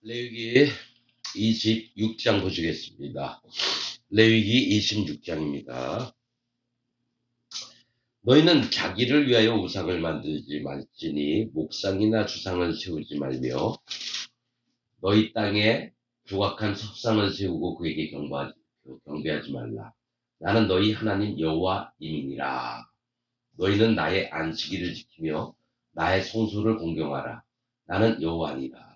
레위기 26장 보시겠습니다. 레위기 26장입니다. 너희는 자기를 위하여 우상을 만들지 말지니 목상이나 주상을 세우지 말며 너희 땅에 조각한 석상을 세우고 그에게 경배하지 말라. 나는 너희 하나님 여호와임이니라. 너희는 나의 안식일을 지키며 나의 성소를 공경하라. 나는 여호와니라.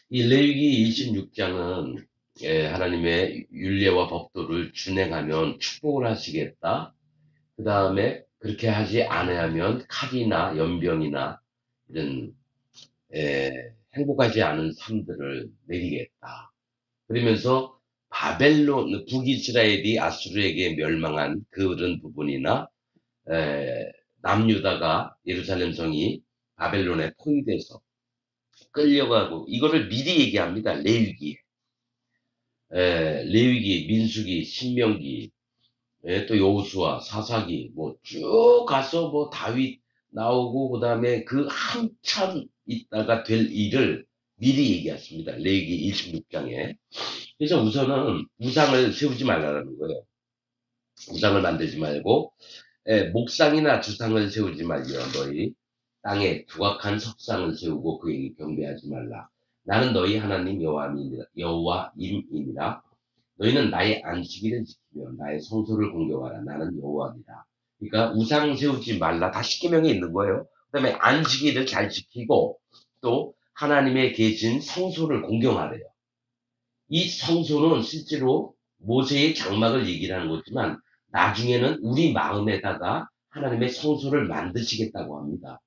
이 레위기 26장은 하나님의 율례와 법도를 준행하면 축복을 하시겠다. 그 다음에 그렇게 하지 않으면 칼이나 연병이나 이런 행복하지 않은 삶들을 내리겠다. 그러면서 바벨론, 북이스라엘이 아수르에게 멸망한 그런 부분이나 남유다가 예루살렘 성이 바벨론에 포위돼서 끌려가고 이거를 미리 얘기합니다. 레위기, 민수기, 신명기, 또 여호수아, 사사기 뭐 쭉 가서 뭐 다윗 나오고 그다음에 그 한참 있다가 될 일을 미리 얘기했습니다. 레위기 26장에. 그래서 우선은 우상을 세우지 말라는 거예요. 우상을 만들지 말고 목상이나 주상을 세우지 말며 너희 땅에 조각한 석상을 세우고 그에게 경배하지 말라. 나는 너희 하나님 여호와임이니라. 너희는 나의 안식일을 지키며 나의 성소를 공경하라. 나는 여호와니라. 그러니까 우상 세우지 말라. 다 십계명에 있는 거예요. 그다음에 안식일을 잘 지키고 또 하나님의 계신 성소를 공경하래요. 이 성소는 실제로 모세의 장막을 얘기를 하는 거지만 나중에는 우리 마음에다가 하나님의 성소를 만드시겠다고 합니다.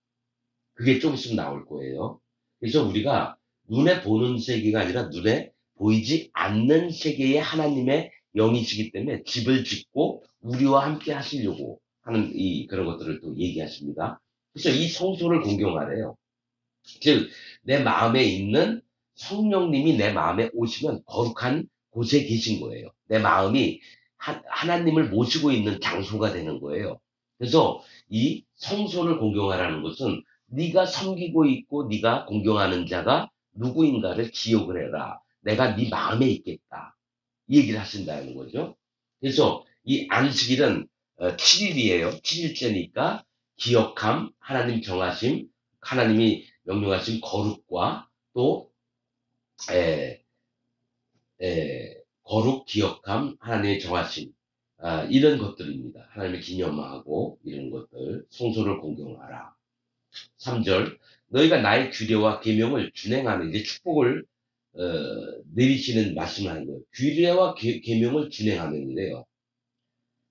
그게 좀 있으면 나올 거예요. 그래서 우리가 눈에 보는 세계가 아니라 눈에 보이지 않는 세계의 하나님의 영이시기 때문에 집을 짓고 우리와 함께 하시려고 하는 그런 것들을 또 얘기하십니다. 그래서 이 성소를 공경하래요. 즉, 내 마음에 있는 성령님이 내 마음에 오시면 거룩한 곳에 계신 거예요. 내 마음이 하나님을 모시고 있는 장소가 되는 거예요. 그래서 이 성소를 공경하라는 것은 네가 섬기고 있고 네가 공경하는 자가 누구인가를 기억을 해라. 내가 네 마음에 있겠다. 이 얘기를 하신다는 거죠. 그래서 이 안식일은 7일이에요. 7일째니까 기억함, 하나님 정하심, 하나님이 명령하신 거룩과 또 에, 거룩, 기억함, 하나님의 정하심 이런 것들입니다. 하나님의 기념하고 이런 것들 성소를 공경하라. 3절 너희가 나의 규례와 계명을 준행하는 이제 축복을 내리시는 말씀을 하는 거예요. 규례와 계명을 준행하면이래요.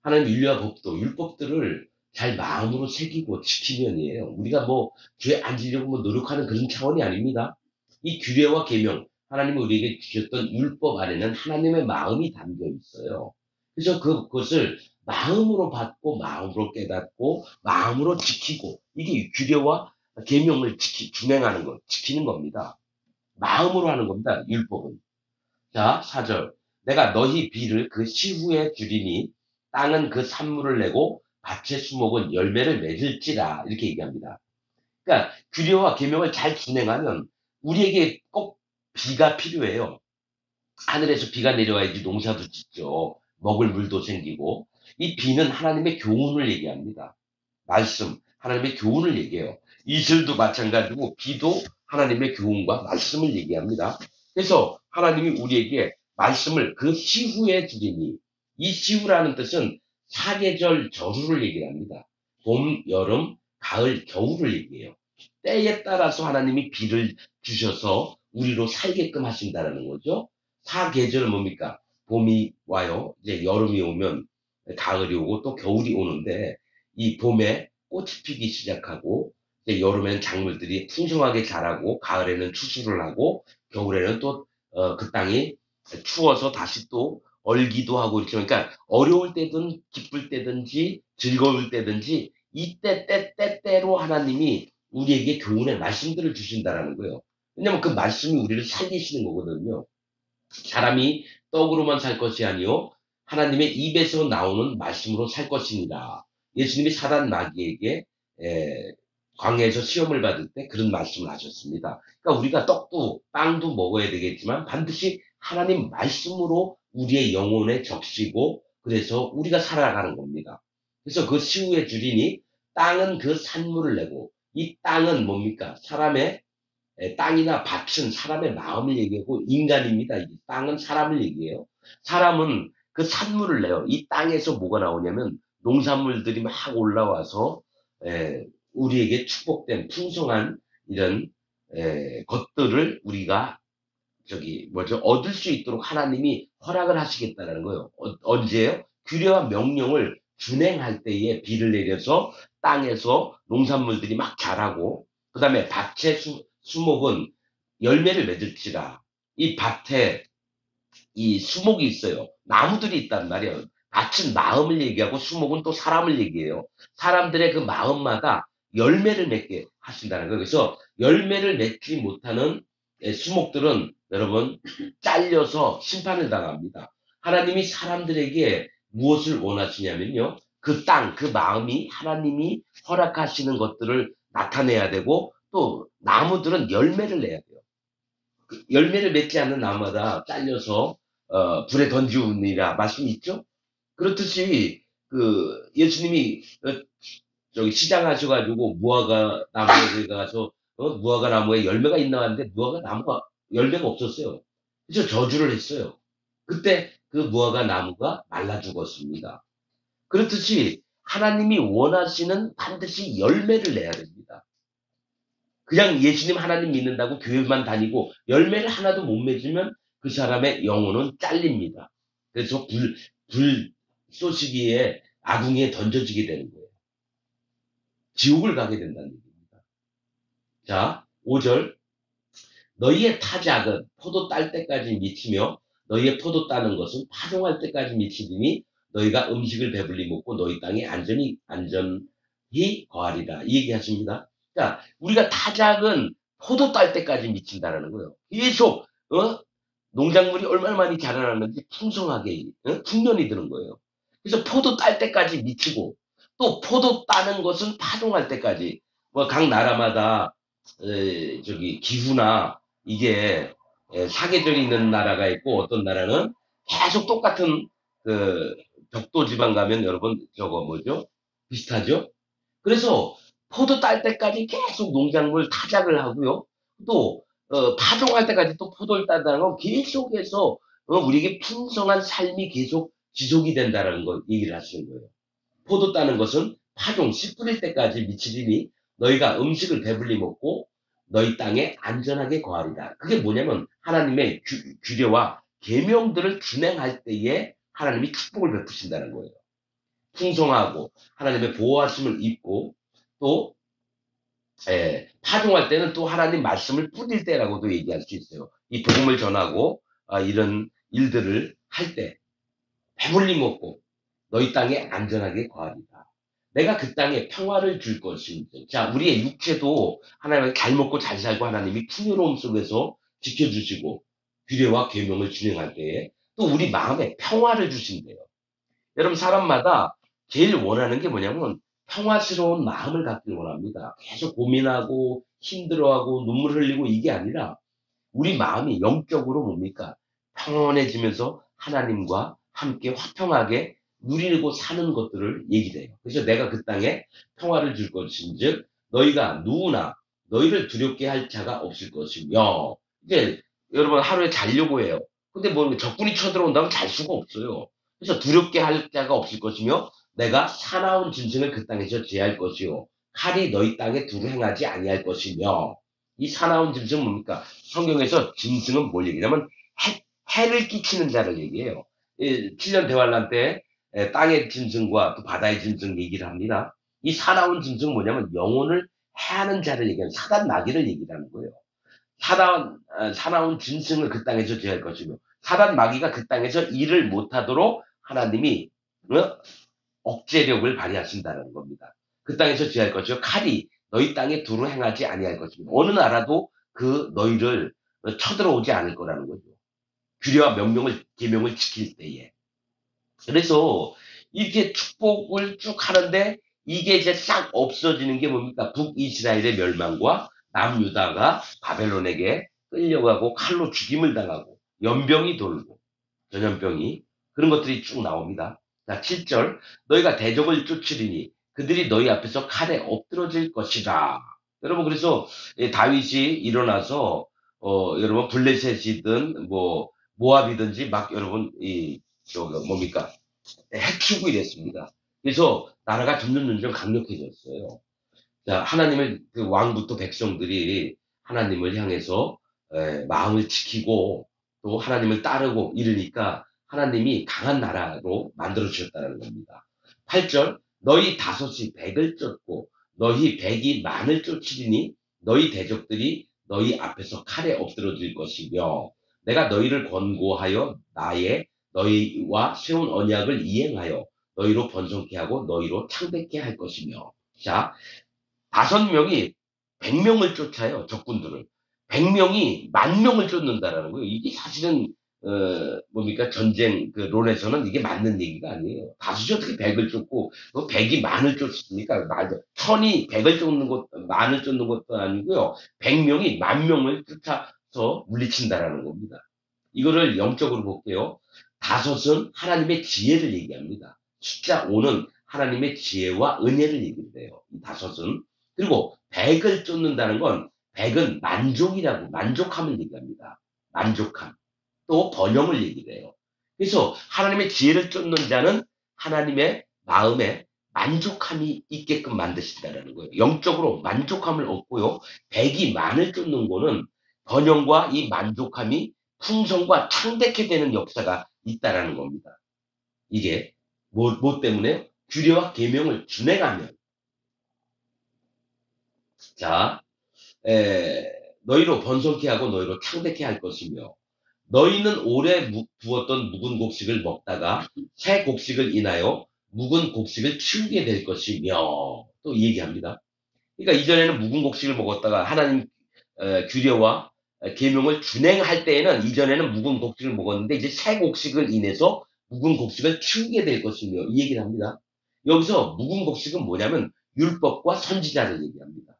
하나님 율례와 법도 율법들을 잘 마음으로 새기고 지키면이에요. 우리가 뭐 죄 안 지려고 뭐 노력하는 그런 차원이 아닙니다. 이 규례와 계명 하나님이 우리에게 주셨던 율법 안에는 하나님의 마음이 담겨 있어요. 그래서 그것을 마음으로 받고 마음으로 깨닫고 마음으로 지키고 이게 규례와 계명을 준행하는 것, 지키는 겁니다. 마음으로 하는 겁니다. 율법은. 자, 4절. 내가 너희 비를 그 시후에 주리니 땅은 그 산물을 내고 밭의 수목은 열매를 맺을지라 이렇게 얘기합니다. 그러니까 규례와 계명을 잘 준행하면 우리에게 꼭 비가 필요해요. 하늘에서 비가 내려와야지 농사도 짓죠. 먹을 물도 생기고 이 비는 하나님의 교훈을 얘기합니다. 말씀, 하나님의 교훈을 얘기해요. 이슬도 마찬가지고 비도 하나님의 교훈과 말씀을 얘기합니다. 그래서 하나님이 우리에게 말씀을 그 시후에 주리니 이 시후라는 뜻은 사계절 저루를 얘기합니다. 봄, 여름, 가을, 겨울을 얘기해요. 때에 따라서 하나님이 비를 주셔서 우리로 살게끔 하신다는 거죠. 사계절은 뭡니까? 봄이 와요. 이제 여름이 오면 가을이 오고 또 겨울이 오는데 이 봄에 꽃이 피기 시작하고 이제 여름에는 작물들이 풍성하게 자라고 가을에는 추수를 하고 겨울에는 또 그 땅이 추워서 다시 또 얼기도 하고 이렇게 그러니까 어려울 때든 기쁠 때든지 즐거울 때든지 이때 때때로 하나님이 우리에게 교훈의 말씀들을 주신다라는 거예요. 왜냐하면 그 말씀이 우리를 살리시는 거거든요. 사람이 떡으로만 살 것이 아니요 하나님의 입에서 나오는 말씀으로 살 것이니라. 예수님이 사단 마귀에게 광야에서 시험을 받을 때 그런 말씀을 하셨습니다. 그러니까 우리가 떡도 빵도 먹어야 되겠지만 반드시 하나님 말씀으로 우리의 영혼에 적시고 그래서 우리가 살아가는 겁니다. 그래서 그 시우의 주린이 땅은 그 산물을 내고 이 땅은 뭡니까? 사람의 땅이나 밭은 사람의 마음을 얘기하고 인간입니다. 이 땅은 사람을 얘기해요. 사람은 그 산물을 내요. 이 땅에서 뭐가 나오냐면 농산물들이 막 올라와서 에, 우리에게 축복된 풍성한 이런 것들을 우리가 얻을 수 있도록 하나님이 허락을 하시겠다라는 거예요. 언제요? 규례와 명령을 준행할 때에 비를 내려서 땅에서 농산물들이 막 자라고 그 다음에 밭의 수목은 열매를 맺을지라 이 밭에 이 수목이 있어요. 나무들이 있단 말이에요. 밭은 마음을 얘기하고 수목은 또 사람을 얘기해요. 사람들의 그 마음마다 열매를 맺게 하신다는 거예요. 그래서 열매를 맺지 못하는 수목들은 여러분 잘려서 심판을 당합니다. 하나님이 사람들에게 무엇을 원하시냐면요. 그 땅, 그 마음이 하나님이 허락하시는 것들을 나타내야 되고 또 나무들은 열매를 내야 돼요. 열매를 맺지 않는 나무마다 잘려서 불에 던지우니라 말씀이 있죠? 그렇듯이 그 예수님이 저기 시장 하셔가지고 무화과 나무에 가서 무화과 나무에 열매가 있나 하는데 무화과 나무가 열매가 없었어요. 그래서 저주를 했어요. 그때 그 무화과 나무가 말라 죽었습니다. 그렇듯이 하나님이 원하시는 반드시 열매를 내야 됩니다. 그냥 예수님 하나님 믿는다고 교회만 다니고 열매를 하나도 못 맺으면 그 사람의 영혼은 잘립니다. 그래서 불 쏘시기에 아궁이에 던져지게 되는 거예요. 지옥을 가게 된다는 얘기입니다. 자, 5절. 너희의 타작은 포도 딸 때까지 미치며 너희의 포도 따는 것은 파종할 때까지 미치리니 너희가 음식을 배불리 먹고 너희 땅에 안전히 거하리라. 이 얘기 하십니다. 자, 우리가 타작은 포도 딸 때까지 미친다라는 거예요. 계속 농작물이 얼마나 많이 자라나는지 풍성하게 풍년이 드는 거예요. 그래서 포도 딸 때까지 미치고 또 포도 따는 것은 파종할 때까지 뭐 각 나라마다 기후나 이게 사계절이 있는 나라가 있고 어떤 나라는 계속 똑같은 그 벽도 지방 가면 여러분 저거 뭐죠? 비슷하죠? 그래서 포도 딸 때까지 계속 농작물 타작을 하고요. 또 파종할 때까지 또 포도를 딴다는 건 계속해서 우리에게 풍성한 삶이 계속 지속이 된다는 걸 얘기를 하시는 거예요. 포도 따는 것은 파종 씨 뿌릴 때까지 미치리니 너희가 음식을 배불리 먹고 너희 땅에 안전하게 거하리다. 그게 뭐냐면 하나님의 규례와 계명들을 준행할 때에 하나님이 축복을 베푸신다는 거예요. 풍성하고 하나님의 보호하심을 입고 또 파종할 때는 또 하나님 말씀을 뿌릴 때라고도 얘기할 수 있어요. 이 복음을 전하고 이런 일들을 할 때 배불리 먹고 너희 땅에 안전하게 거하리다. 내가 그 땅에 평화를 줄 것입니다. 자, 우리의 육체도 하나님을 잘 먹고 잘 살고 하나님이 풍요로움 속에서 지켜주시고 규례와 계명을 준행할 때에 또 우리 마음에 평화를 주신대요. 여러분 사람마다 제일 원하는 게 뭐냐면 평화스러운 마음을 갖길 원합니다. 계속 고민하고 힘들어하고 눈물 흘리고 이게 아니라 우리 마음이 영적으로 뭡니까? 평온해지면서 하나님과 함께 화평하게 누리고 사는 것들을 얘기해요. 그래서 내가 그 땅에 평화를 줄 것인즉 너희가 누구나 너희를 두렵게 할 자가 없을 것이며 이제 여러분 하루에 자려고 해요. 근데 뭐 적군이 쳐들어온다면 잘 수가 없어요. 그래서 두렵게 할 자가 없을 것이며 내가 사나운 짐승을 그 땅에서 제할 것이요 칼이 너희 땅에 두루 행하지 아니할 것이며 이 사나운 짐승은 뭡니까? 성경에서 짐승은 뭘 얘기냐면 해를 끼치는 자를 얘기해요. 7년 대환란 때 땅의 짐승과 또 바다의 짐승 얘기를 합니다. 이 사나운 짐승은 뭐냐면 영혼을 해하는 자를 얘기하는 사단 마귀를 얘기하는 거예요. 사나운 짐승을 그 땅에서 제할 것이며 사단 마귀가 그 땅에서 일을 못하도록 하나님이 억제력을 발휘하신다는 겁니다. 그 땅에서 제할 것이요 칼이 너희 땅에 두루 행하지 아니할 것입니다. 어느 나라도 그 너희를 쳐들어오지 않을 거라는 거죠. 규례와 명령을 계명을 지킬 때에. 그래서 이렇게 축복을 쭉 하는데 이게 이제 싹 없어지는 게 뭡니까? 북이스라엘의 멸망과 남유다가 바벨론에게 끌려가고 칼로 죽임을 당하고 연병이 돌고 전염병이 그런 것들이 쭉 나옵니다. 자, 7절 너희가 대적을 쫓으리니 그들이 너희 앞에서 칼에 엎드러질 것이다. 여러분 그래서 다윗이 일어나서 여러분 블레셋이든 뭐 모압이든지 막 여러분 저거 뭡니까 해치우고 이랬습니다. 그래서 나라가 점점점점 강력해졌어요. 자, 하나님을 그 왕부터 백성들이 하나님을 향해서 마음을 지키고 또 하나님을 따르고 이러니까 하나님이 강한 나라로 만들어 주셨다는 겁니다. 8절 너희 다섯이 백을 쫓고 너희 백이 만을 쫓으리니 너희 대적들이 너희 앞에서 칼에 엎드러질 것이며 내가 너희를 권고하여 나의 너희와 세운 언약을 이행하여 너희로 번성케 하고 너희로 창대케 할 것이며 자 5명이 100명을 쫓아요, 적군들을. 100명이 10,000명을 쫓는다라는 거예요. 이게 사실은, 뭡니까, 전쟁, 그, 론에서는 이게 맞는 얘기가 아니에요. 다섯이 어떻게 100을 쫓고, 또 100이 만을 쫓습니까? 말도, 1000이 100을 쫓는 것, 만을 쫓는 것도 아니고요. 100명이 10,000명을 쫓아서 물리친다라는 겁니다. 이거를 영적으로 볼게요. 다섯은 하나님의 지혜를 얘기합니다. 숫자 5는 하나님의 지혜와 은혜를 얘기를 해요. 이 다섯은. 그리고 백을 쫓는다는 건 백은 만족이라고 만족함을 얘기합니다. 만족함. 또 번영을 얘기를 해요. 그래서 하나님의 지혜를 쫓는 자는 하나님의 마음에 만족함이 있게끔 만드신다는 거예요. 영적으로 만족함을 얻고요. 백이 만을 쫓는 거는 번영과 이 만족함이 풍성과 창대케 되는 역사가 있다라는 겁니다. 이게 뭐 때문에 규례와 계명을 준행하면 자 너희로 번성케 하고 너희로 창대케 할 것이며 너희는 오래 부었던 묵은 곡식을 먹다가 새 곡식을 인하여 묵은 곡식을 치우게 될 것이며 또 얘기합니다. 그러니까 이전에는 묵은 곡식을 먹었다가 하나님 규례와 계명을 준행할 때에는 이전에는 묵은 곡식을 먹었는데 이제 새 곡식을 인해서 묵은 곡식을 치우게 될 것이며 이 얘기를 합니다. 여기서 묵은 곡식은 뭐냐면 율법과 선지자를 얘기합니다.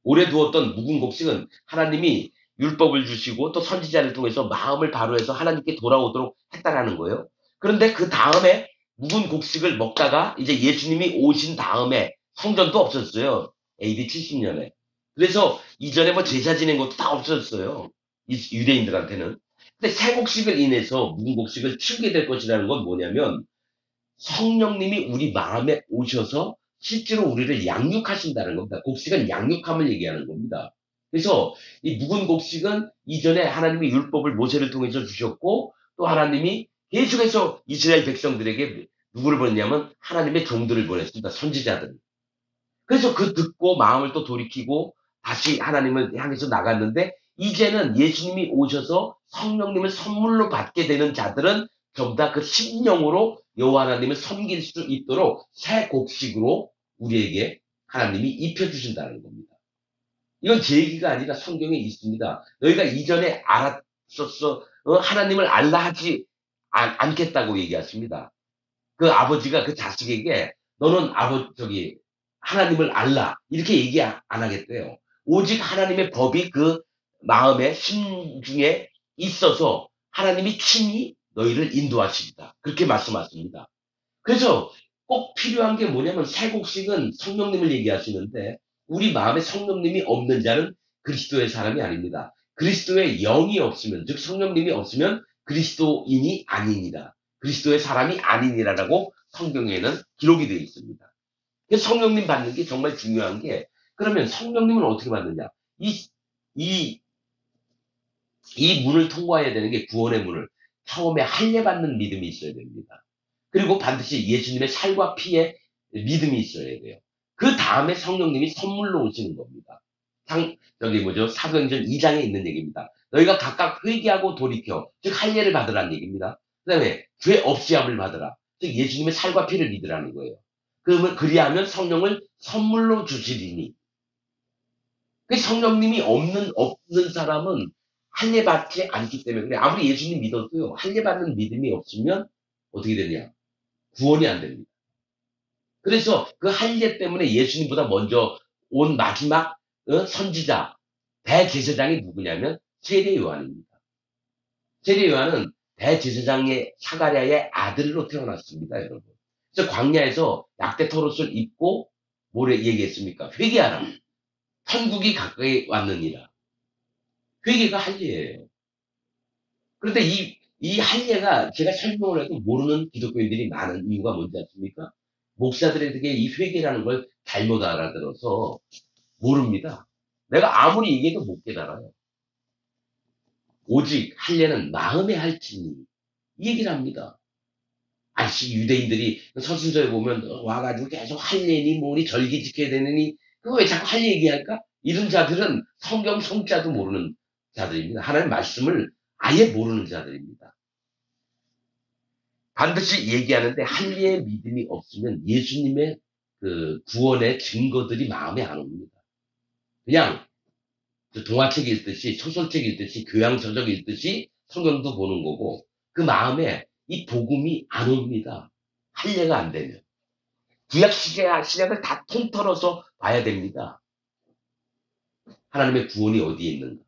오래 두었던 묵은 곡식은 하나님이 율법을 주시고 또 선지자를 통해서 마음을 바로해서 하나님께 돌아오도록 했다라는 거예요. 그런데 그 다음에 묵은 곡식을 먹다가 이제 예수님이 오신 다음에 성전도 없었어요. AD 70년에. 그래서 이전에 뭐 제사 지낸 것도 다 없었어요. 유대인들한테는. 근데 새 곡식을 인해서 묵은 곡식을 치우게 될 것이라는 건 뭐냐면 성령님이 우리 마음에 오셔서 실제로 우리를 양육하신다는 겁니다. 곡식은 양육함을 얘기하는 겁니다. 그래서 이 묵은 곡식은 이전에 하나님이 율법을 모세를 통해서 주셨고 또 하나님이 계속해서 이스라엘 백성들에게 누구를 보냈냐면 하나님의 종들을 보냈습니다. 선지자들. 그래서 그 듣고 마음을 또 돌이키고 다시 하나님을 향해서 나갔는데 이제는 예수님이 오셔서 성령님을 선물로 받게 되는 자들은 전부 다 그 심령으로 여호와 하나님을 섬길 수 있도록 새 곡식으로 우리에게 하나님이 입혀주신다는 겁니다. 이건 제 얘기가 아니라 성경에 있습니다. 너희가 이전에 알았었어 하나님을 알라 하지 않겠다고 얘기하십니다. 그 아버지가 그 자식에게 너는 하나님을 알라 이렇게 얘기 안 하겠대요. 오직 하나님의 법이 그 마음의 심중에 있어서 하나님이 친히 너희를 인도하시리다. 그렇게 말씀하십니다. 그래서 꼭 필요한 게 뭐냐면 새 곡식은 성령님을 얘기하시는데 우리 마음에 성령님이 없는 자는 그리스도의 사람이 아닙니다. 그리스도의 영이 없으면 즉 성령님이 없으면 그리스도인이 아니니라. 그리스도의 사람이 아니니라라고 성경에는 기록이 되어 있습니다. 그래서 성령님 받는 게 정말 중요한 게 그러면 성령님은 어떻게 받느냐? 이, 이 문을 통과해야 되는 게 구원의 문을 처음에 할례받는 믿음이 있어야 됩니다. 그리고 반드시 예수님의 살과 피에 믿음이 있어야 돼요. 그 다음에 성령님이 선물로 오시는 겁니다. 사도행전 2장에 있는 얘기입니다. 너희가 각각 회개하고 돌이켜, 즉 할례를 받으라는 얘기입니다. 그 다음에 죄 없이 함을 받으라. 즉 예수님의 살과 피를 믿으라는 거예요. 그러면 그리하면 성령을 선물로 주시리니. 그 성령님이 없는 사람은 할례 받지 않기 때문에 그래. 아무리 예수님 믿어도요. 할례 받는 믿음이 없으면 어떻게 되냐? 구원이 안 됩니다. 그래서 그 할례 때문에 예수님보다 먼저 온 마지막 선지자, 대제사장이 누구냐면 세례 요한입니다. 세례 요한은 대제사장의 사가랴의 아들로 태어났습니다, 여러분. 그래서 광야에서 약대 털옷을 입고 뭐래 얘기했습니까? 회개하라. 천국이 가까이 왔느니라. 회개가 할례예요. 그런데 이 할례가 제가 설명을 해도 모르는 기독교인들이 많은 이유가 뭔지 아십니까? 목사들에게 이 회개라는 걸 잘못 알아들어서 모릅니다. 내가 아무리 얘기해도 못 깨달아요. 오직 할례는 마음에 할지니 이 얘기를 합니다. 아씨 유대인들이 서신서에 보면 와가지고 계속 할례니 뭐니 절기 지켜야 되느니 그거 왜 자꾸 할례 얘기할까? 이런 자들은 성경 성자도 모르는 자들입니다. 하나님 말씀을 아예 모르는 자들입니다. 반드시 얘기하는데 할례의 믿음이 없으면 예수님의 그 구원의 증거들이 마음에 안 옵니다. 그냥 동화책 읽듯이 소설책 읽듯이 교양서적 읽듯이 성경도 보는 거고 그 마음에 이 복음이 안 옵니다. 할례가 안 되면. 구약 신약을 다 통틀어서 봐야 됩니다. 하나님의 구원이 어디에 있는가.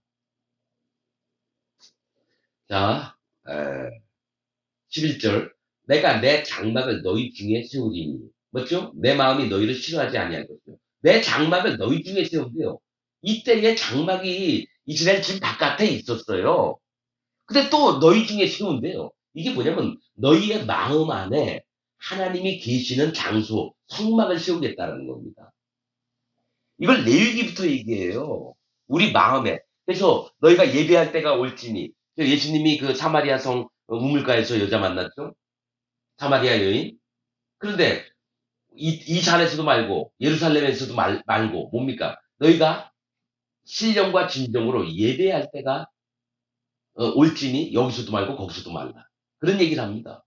자, 11절. 내가 내 장막을 너희 중에 세우리니. 뭐죠? 내 마음이 너희를 싫어하지 아니할 것이요. 내 장막을 너희 중에 세운대요. 이때에 장막이 이스라엘 집 바깥에 있었어요. 근데 또 너희 중에 세운대요. 이게 뭐냐면 너희의 마음 안에 하나님이 계시는 장소, 성막을 세우겠다는 겁니다. 이걸 레위기부터 얘기해요. 우리 마음에. 그래서 너희가 예배할 때가 올지니. 예수님이 그 사마리아 성 우물가에서 여자 만났죠? 사마리아 여인. 그런데 이 산에서도 말고 예루살렘에서도 말고 뭡니까? 너희가 신령과 진정으로 예배할 때가 올지니 여기서도 말고 거기서도 말라. 그런 얘기를 합니다.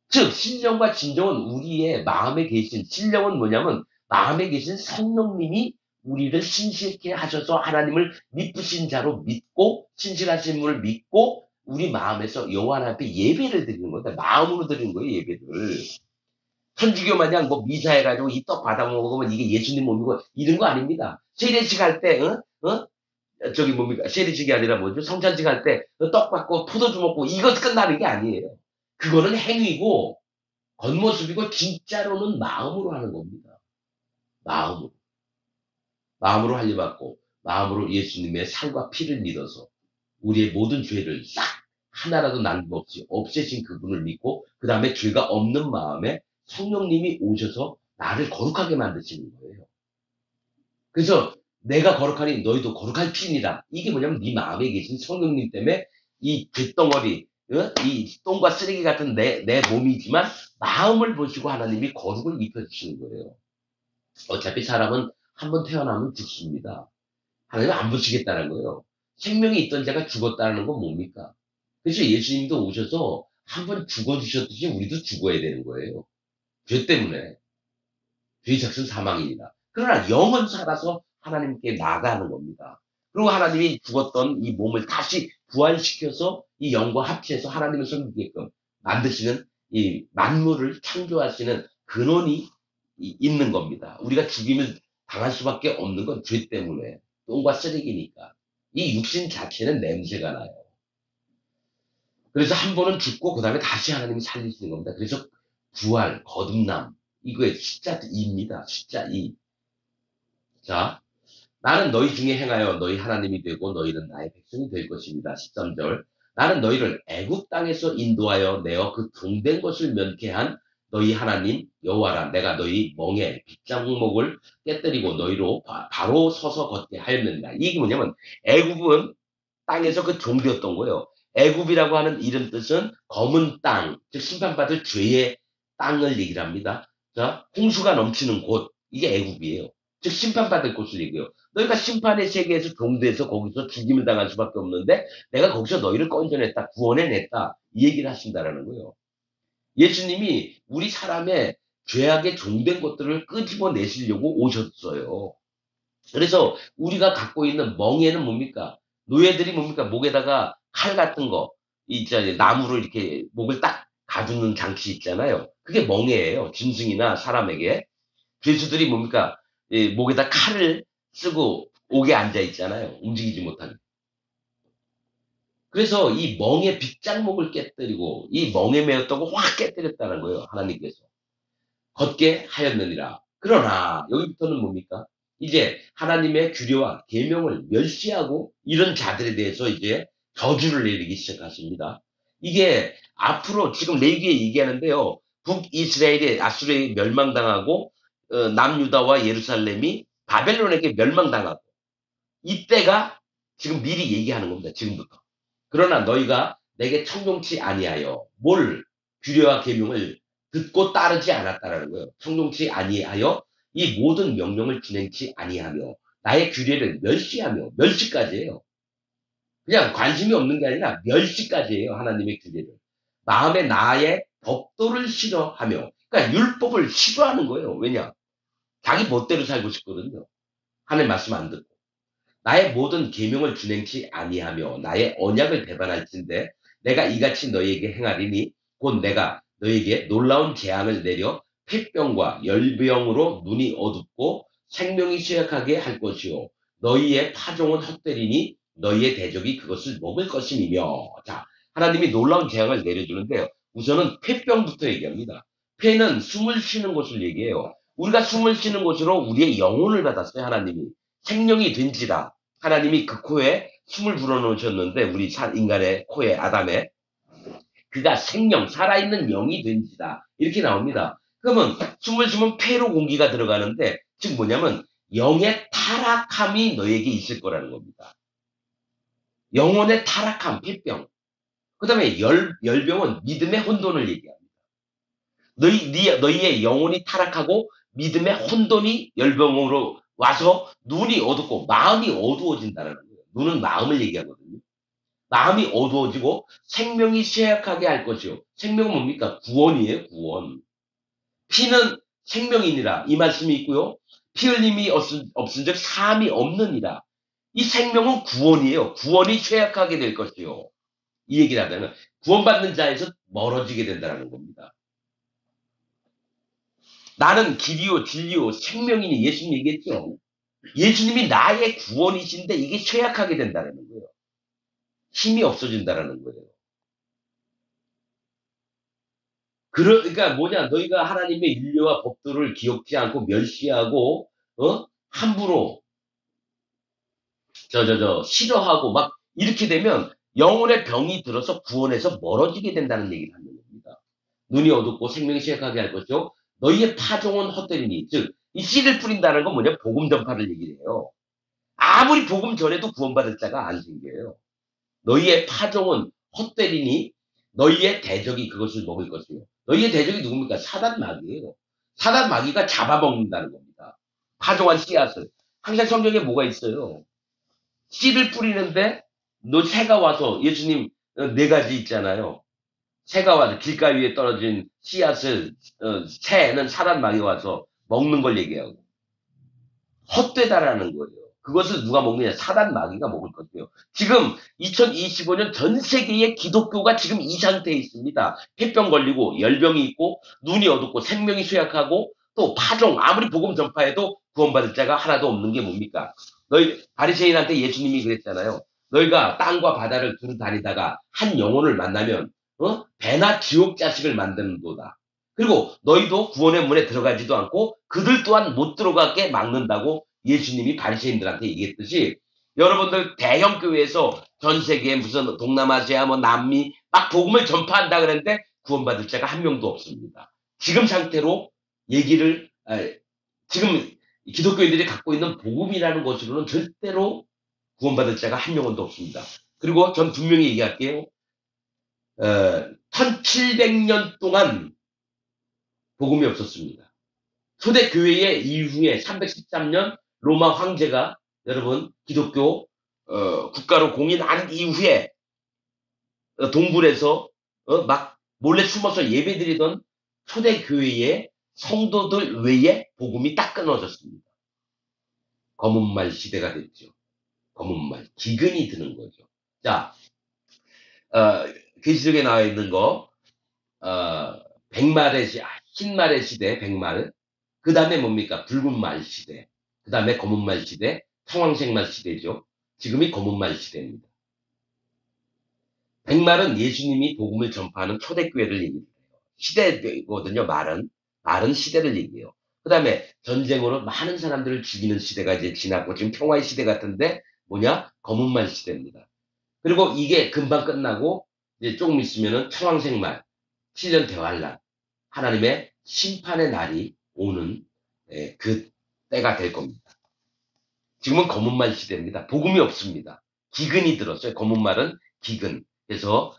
즉 신령과 진정은 우리의 마음에 계신 신령은 뭐냐면 마음에 계신 성령님이 우리를 신실케 하셔서 하나님을 믿으신 자로 믿고 신실하신 분을 믿고 우리 마음에서 여호와 앞에 예배를 드리는 거다. 마음으로 드리는 거예요, 예배를. 천주교 마냥 뭐 미사해가지고 이 떡 받아 먹으면 이게 예수님 몸이고 이런 거 아닙니다. 세례식 할 때, 저기 뭡니까? 세례식이 아니라 뭐죠? 성찬식 할 때 떡 받고 포도주 먹고 이것 끝나는 게 아니에요. 그거는 행위고 겉모습이고 진짜로는 마음으로 하는 겁니다. 마음으로. 마음으로 할례받고 마음으로 예수님의 살과 피를 믿어서 우리의 모든 죄를 싹 하나라도 남김없이 없애신 그분을 믿고 그 다음에 죄가 없는 마음에 성령님이 오셔서 나를 거룩하게 만드시는 거예요. 그래서 내가 거룩하니 너희도 거룩할지니라. 이게 뭐냐면 네 마음에 계신 성령님 때문에 이 쇳덩어리, 이 똥과 쓰레기 같은 내 몸이지만 마음을 보시고 하나님이 거룩을 입혀주시는 거예요. 어차피 사람은 한번 태어나면 죽습니다. 하나님은 안 보시겠다는 거예요. 생명이 있던 자가 죽었다는 건 뭡니까? 그래서 예수님도 오셔서 한번 죽어주셨듯이 우리도 죽어야 되는 거예요. 죄 때문에. 죄의 삭은 사망이니라. 그러나 영은 살아서 하나님께 나가는 겁니다. 그리고 하나님이 죽었던 이 몸을 다시 부활시켜서 이 영과 합치해서 하나님을 섬기게끔 만드시는 이 만물을 창조하시는 근원이 있는 겁니다. 우리가 죽임을 당할 수밖에 없는 건 죄 때문에 똥과 쓰레기니까 이 육신 자체는 냄새가 나요. 그래서 한 번은 죽고 그 다음에 다시 하나님이 살리시는 겁니다. 그래서 부활, 거듭남 이거의 숫자 2입니다. 숫자 2. 자, 나는 너희 중에 행하여 너희 하나님이 되고 너희는 나의 백성이 될 것입니다. 13절. 나는 너희를 애굽 땅에서 인도하여 내어 그 종된 것을 면케한 너희 하나님 여호와라. 내가 너희 멍에 빗장목을 깨뜨리고 너희로 바로 서서 걷게 하였느니라. 이게 뭐냐면 애굽은 땅에서 그 종되었던 거예요. 애굽이라고 하는 이름 뜻은 검은 땅, 즉 심판받을 죄의 땅을 얘기를 합니다. 자, 홍수가 넘치는 곳, 이게 애굽이에요. 즉 심판받을 곳을 얘기해요. 너희가 심판의 세계에서 종돼서 거기서 죽임을 당할 수밖에 없는데 내가 거기서 너희를 건져냈다, 구원해냈다 이 얘기를 하신다라는 거예요. 예수님이 우리 사람의 죄악에 종된 것들을 끄집어내시려고 오셨어요. 그래서 우리가 갖고 있는 멍에는 뭡니까? 노예들이 뭡니까? 목에다가 칼 같은 거, 나무를 이렇게 목을 딱 가두는 장치 있잖아요. 그게 멍해예요. 짐승이나 사람에게. 죄수들이 뭡니까? 목에다 칼을 쓰고 옥에 앉아 있잖아요. 움직이지 못하게. 그래서 이 멍의 빗장목을 깨뜨리고 이 멍에 매였다고 확 깨뜨렸다는 거예요. 하나님께서. 걷게 하였느니라. 그러나 여기부터는 뭡니까? 이제 하나님의 규례와 계명을 멸시하고 이런 자들에 대해서 이제 저주를 내리기 시작하십니다. 이게 앞으로 지금 레위기에 얘기하는데요. 북이스라엘이 아수르에 멸망당하고 남유다와 예루살렘이 바벨론에게 멸망당하고 이때가 지금 미리 얘기하는 겁니다. 지금부터. 그러나 너희가 내게 청종치 아니하여 뭘 규례와 계명을 듣고 따르지 않았다라는 거예요. 청종치 아니하여 이 모든 명령을 준행치 아니하며 나의 규례를 멸시하며 멸시까지예요. 그냥 관심이 없는 게 아니라 멸시까지예요. 하나님의 규례를. 마음에 나의 법도를 싫어하며 그러니까 율법을 싫어하는 거예요. 왜냐? 자기 멋대로 살고 싶거든요. 하나님 말씀 안 듣고. 나의 모든 계명을 준행치 아니하며 나의 언약을 배반할진대 내가 이같이 너희에게 행하리니 곧 내가 너희에게 놀라운 재앙을 내려 폐병과 열병으로 눈이 어둡고 생명이 쇠약하게 할 것이요 너희의 파종은 헛되리니 너희의 대적이 그것을 먹을 것임이며. 자, 하나님이 놀라운 재앙을 내려주는데요. 우선은 폐병부터 얘기합니다. 폐는 숨을 쉬는 곳을 얘기해요. 우리가 숨을 쉬는 곳으로 우리의 영혼을 받았어요. 하나님이. 생명이 된지라. 하나님이 그 코에 숨을 불어넣으셨는데 우리 인간의 코에 아담에 그가 생명 살아있는 영이 된지라 이렇게 나옵니다. 그러면 숨을 쉬면 폐로 공기가 들어가는데 즉 뭐냐면 영의 타락함이 너에게 있을 거라는 겁니다. 영혼의 타락함, 폐병. 그 다음에 열병은 믿음의 혼돈을 얘기합니다. 너희의 영혼이 타락하고 믿음의 혼돈이 열병으로 와서 눈이 어둡고 마음이 어두워진다는 거예요. 눈은 마음을 얘기하거든요. 마음이 어두워지고 생명이 쇠약하게 할 것이요. 생명은 뭡니까? 구원이에요, 구원. 피는 생명이니라. 이 말씀이 있고요. 피 흘림이 없은즉 사함이 없느니라. 이 생명은 구원이에요. 구원이 쇠약하게 될 것이요. 이 얘기를 하자면 구원받는 자에서 멀어지게 된다는 겁니다. 나는 길이요 진리요 생명이니 예수님 얘기했죠. 예수님이 나의 구원이신데 이게 쇠약하게 된다는 거예요. 힘이 없어진다는 거예요. 그러니까 뭐냐 너희가 하나님의 윤례와 법도를 기억지 않고 멸시하고 함부로 싫어하고 막 이렇게 되면 영혼의 병이 들어서 구원에서 멀어지게 된다는 얘기를 하는 겁니다. 눈이 어둡고 생명이 쇠약하게 할 것이요 너희의 파종은 헛되리니 즉 이 씨를 뿌린다는 건 뭐냐 복음 전파를 얘기를 해요. 아무리 복음 전해도 구원받을 자가 안 생겨요. 너희의 파종은 헛되리니 너희의 대적이 그것을 먹을 것이요. 너희의 대적이 누굽니까? 사단 마귀예요. 사단 마귀가 잡아먹는다는 겁니다. 파종한 씨앗을. 항상 성경에 뭐가 있어요? 씨를 뿌리는데 너 새가 와서 예수님 네 가지 있잖아요. 새가 와서 길가 위에 떨어진 씨앗을 새는 사단 마귀가 와서 먹는 걸 얘기하고 헛되다라는 거예요. 그것을 누가 먹느냐? 사단 마귀가 먹을 것이에요. 지금 2025년 전 세계의 기독교가 지금 이 상태에 있습니다. 폐병 걸리고 열병이 있고 눈이 어둡고 생명이 쇠약하고 또 파종 아무리 복음 전파해도 구원받을 자가 하나도 없는 게 뭡니까? 너희 바리새인한테 예수님이 그랬잖아요. 너희가 땅과 바다를 두루 다니다가 한 영혼을 만나면 배나 지옥 자식을 만드는도다. 그리고 너희도 구원의 문에 들어가지도 않고 그들 또한 못 들어가게 막는다고 예수님이 바리새인들한테 얘기했듯이 여러분들 대형 교회에서 전 세계에 무슨 동남아시아 뭐 남미 막 복음을 전파한다 그랬는데 구원받을 자가 한 명도 없습니다. 지금 상태로 얘기를 지금 기독교인들이 갖고 있는 복음이라는 것으로는 절대로 구원받을 자가 한 명도 없습니다. 그리고 전 분명히 얘기할게요. 1700년 동안 복음이 없었습니다. 초대교회의 이후에 313년 로마 황제가 여러분 기독교 국가로 공인한 이후에 동굴에서 막 몰래 숨어서 예배드리던 초대교회의 성도들 외에 복음이 딱 끊어졌습니다. 검은말 시대가 됐죠. 검은말 기근이 드는 거죠. 자, 계시록에 나와 있는 거 흰 말의 시대, 백말. 그 다음에 뭡니까? 붉은 말 시대. 그 다음에 검은 말 시대, 청황색 말 시대죠. 지금이 검은 말 시대입니다. 백말은 예수님이 복음을 전파하는 초대교회를 얘기해요. 시대거든요, 말은. 말은 시대를 얘기해요. 그 다음에 전쟁으로 많은 사람들을 죽이는 시대가 이제 지났고, 지금 평화의 시대 같은데, 뭐냐? 검은 말 시대입니다. 그리고 이게 금방 끝나고, 이제 조금 있으면은 청황색 말, 7년 대환란, 하나님의 심판의 날이 오는 그 때가 될 겁니다. 지금은 검은 말 시대입니다. 복음이 없습니다. 기근이 들었어요. 검은 말은 기근. 그래서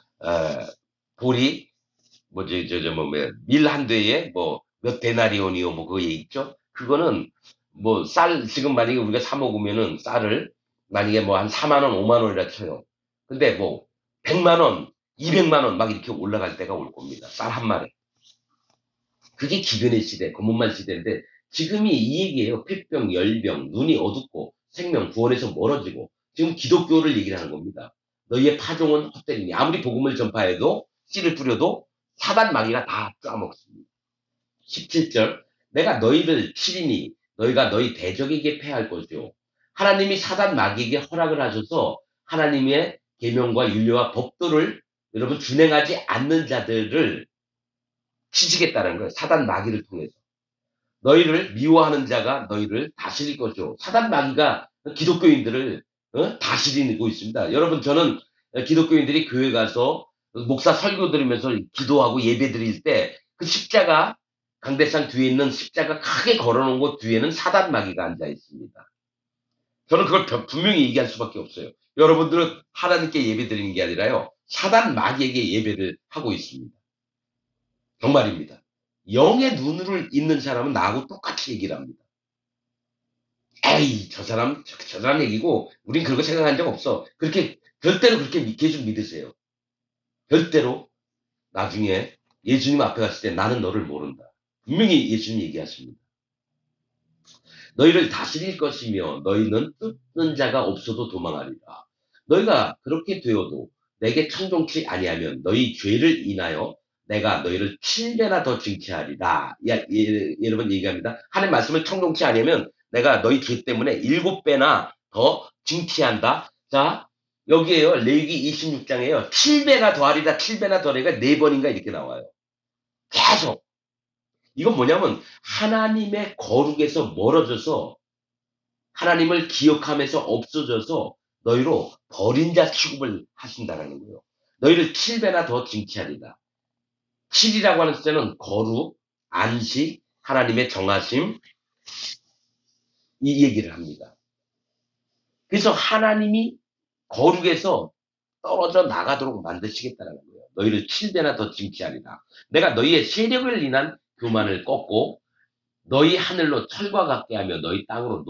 볼이 뭐지 밀 한 대에 뭐 몇 데나리온이요 뭐 그거 얘기 있죠. 그거는 뭐 쌀 지금 만약에 우리가 사 먹으면은 쌀을 만약에 뭐 한 4만 원, 5만 원이라 쳐요. 근데 뭐 100만 원, 200만 원 막 이렇게 올라갈 때가 올 겁니다. 쌀 한 마리. 그게 기근의 시대, 검은 말 시대인데 지금이 이 얘기예요. 폐병, 열병, 눈이 어둡고 생명, 구원에서 멀어지고 지금 기독교를 얘기를 하는 겁니다. 너희의 파종은 헛되리니 아무리 복음을 전파해도 씨를 뿌려도 사단 마귀가 다 쪼아먹습니다. 17절 내가 너희를 치리니 너희가 너희 대적에게 패할 것이요. 하나님이 사단 마귀에게 허락을 하셔서 하나님의 계명과 윤리와 법도를 여러분 준행하지 않는 자들을 치시겠다는 거예요. 사단 마귀를 통해서. 너희를 미워하는 자가 너희를 다스릴 것이요. 사단 마귀가 기독교인들을 다스리고 있습니다. 여러분 저는 기독교인들이 교회 가서 목사 설교 들으면서 기도하고 예배 드릴 때 그 십자가 강대상 뒤에 있는 십자가 크게 걸어놓은 곳 뒤에는 사단 마귀가 앉아 있습니다. 저는 그걸 분명히 얘기할 수밖에 없어요. 여러분들은 하나님께 예배 드리는 게 아니라요. 사단 마귀에게 예배를 하고 있습니다. 정말입니다. 영의 눈을 있는 사람은 나하고 똑같이 얘기를 합니다. 에이, 저 사람 얘기고, 우린 그런 거 생각한 적 없어. 절대로 그렇게 계속 믿으세요. 절대로, 나중에 예수님 앞에 갔을 때 나는 너를 모른다. 분명히 예수님 얘기하십니다. 너희를 다스릴 것이며, 너희는 뜯는 자가 없어도 도망하리라. 너희가 그렇게 되어도 내게 청종치 아니하면 너희 죄를 인하여 내가 너희를 7배나 더 징치하리라. 여러분 얘기합니다. 하나님 말씀을 청종치 아니하면 내가 너희 죄 때문에 7배나 더 징치한다. 자, 여기에요. 레위기 26장에요. 7배나 더하리라, 7배나 더하리가 4번인가 이렇게 나와요. 계속. 이건 뭐냐면 하나님의 거룩에서 멀어져서 하나님을 기억하면서 없어져서 너희로 버린 자 취급을 하신다는 거예요. 너희를 7배나 더 징치하리라. 7이라고 하는 숫자는 거룩, 안식, 하나님의 정하심, 이 얘기를 합니다. 그래서 하나님이 거룩에서 떨어져 나가도록 만드시겠다는 거예요. 너희를 7배나 더 징치하리라. 내가 너희의 세력을 인한 교만을 꺾고 너희 하늘로 철과 같게 하며 너희 땅으로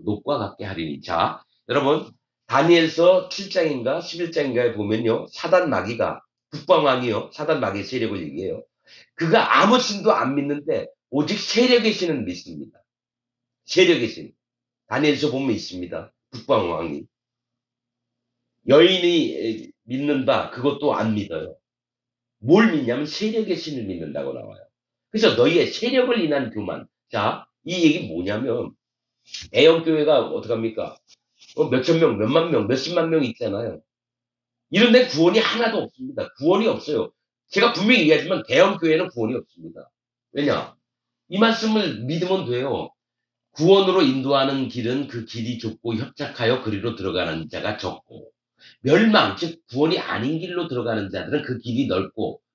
녹과 같게 하리니. 자, 여러분 다니엘서 7장인가 11장인가에 보면요. 사단 마귀가 북방왕이요. 사단 마귀의 세력을 얘기해요. 그가 아무 신도 안 믿는데 오직 세력의 신은 믿습니다. 세력의 신. 다니엘서 보면 있습니다. 북방왕이. 여인이 믿는다. 그것도 안 믿어요. 뭘 믿냐면 세력의 신을 믿는다고 나와요. 그래서 너희의 세력을 인한 교만. 자, 이 얘기 뭐냐면 대형교회가 어떡합니까? 몇천 명, 몇만 명, 몇십만 명 있잖아요. 이런 데 구원이 하나도 없습니다. 구원이 없어요. 제가 분명히 얘기하지만 대형교회는 구원이 없습니다. 왜냐? 이 말씀을 믿으면 돼요. 구원으로 인도하는 길은 그 길이 좁고 협착하여 그리로 들어가는 자가 적고 멸망, 즉 구원이 아닌 길로 들어가는 자들은 그 길이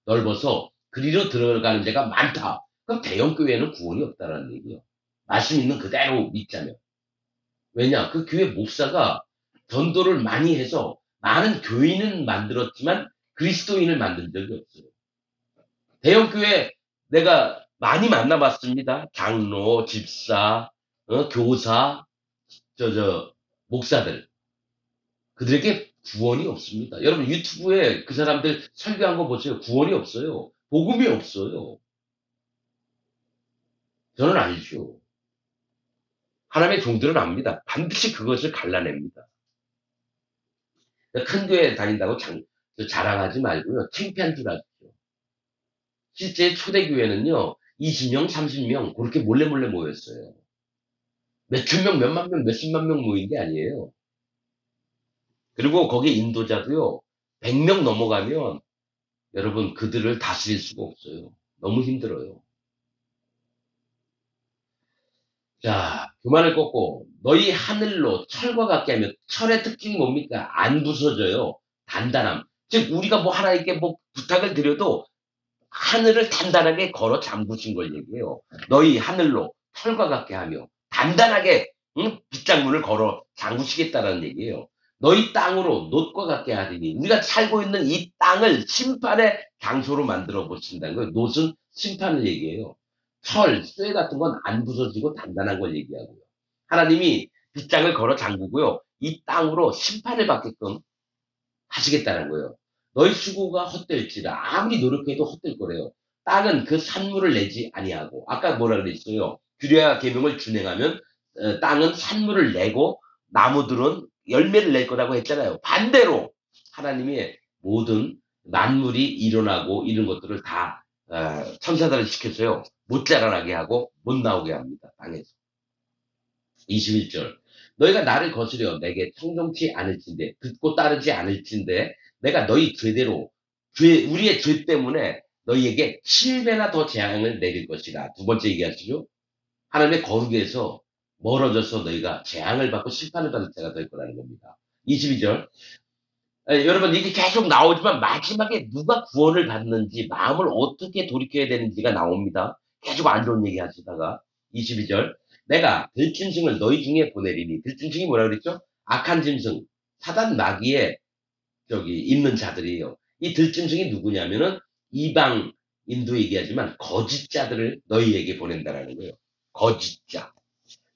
넓어서 그리로 들어가는 자가 많다. 그럼 대형교회는 구원이 없다는 얘기예요. 말씀 있는 그대로 믿자면. 왜냐? 그 교회 목사가 전도를 많이 해서 많은 교인은 만들었지만 그리스도인을 만든 적이 없어요. 대형교회 내가 많이 만나봤습니다. 장로, 집사, 교사, 목사들. 그들에게 구원이 없습니다. 여러분 유튜브에 그 사람들 설교한 거 보세요. 구원이 없어요. 복음이 없어요. 저는 알죠. 하나님의 종들은 압니다. 반드시 그것을 갈라냅니다. 큰 교회 다닌다고 자랑하지 말고요. 창피한 줄 아십시오. 실제 초대교회는요, 20명, 30명, 그렇게 몰래 모였어요. 몇천 명, 몇만 명, 몇십만 명 모인 게 아니에요. 그리고 거기 인도자도요, 100명 넘어가면 여러분 그들을 다스릴 수가 없어요. 너무 힘들어요. 자, 교만을 꺾고 너희 하늘로 철과 같게 하면 철의 특징이 뭡니까? 안 부서져요. 단단함. 즉 우리가 뭐 하나님께 뭐 부탁을 드려도 하늘을 단단하게 걸어 잠그신 걸 얘기해요. 너희 하늘로 철과 같게 하며 단단하게 빗장문을 걸어 잠그시겠다라는 얘기예요. 너희 땅으로 놋과 같게 하리니 우리가 살고 있는 이 땅을 심판의 장소로 만들어 보신다는 거예요. 놋은 심판을 얘기해요. 철, 쇠 같은 건 안 부서지고 단단한 걸 얘기하고요. 하나님이 빗장을 걸어 잠그고요. 이 땅으로 심판을 받게끔 하시겠다는 거예요. 너희 수고가 헛될지라 아무리 노력해도 헛될 거래요. 땅은 그 산물을 내지 아니하고 아까 뭐라 그랬어요? 규례와 계명을 준행하면 땅은 산물을 내고 나무들은 열매를 낼 거라고 했잖아요. 반대로 하나님의 모든 만물이 일어나고 이런 것들을 다 천사들을 시켜서요. 못 자라나게 하고 못 나오게 합니다. 땅에서. 21절. 너희가 나를 거스려 내게 청종치 않을진대, 듣고 따르지 않을진대, 내가 너희 죄대로, 우리의 죄 때문에 너희에게 7배나 더 재앙을 내릴 것이라. 두 번째 얘기하시죠? 하나님의 거룩에서 멀어져서 너희가 재앙을 받고 심판을 받을 때가 될 거라는 겁니다. 22절. 여러분, 이게 계속 나오지만 마지막에 누가 구원을 받는지, 마음을 어떻게 돌이켜야 되는지가 나옵니다. 계속 안 좋은 얘기 하시다가. 22절. 내가 들짐승을 너희 중에 보내리니. 들짐승이 뭐라 그랬죠? 악한 짐승. 사단 마귀에 있는 자들이에요. 이 들짐승이 누구냐면은 이방인도 얘기하지만 거짓자들을 너희에게 보낸다라는 거예요. 거짓자.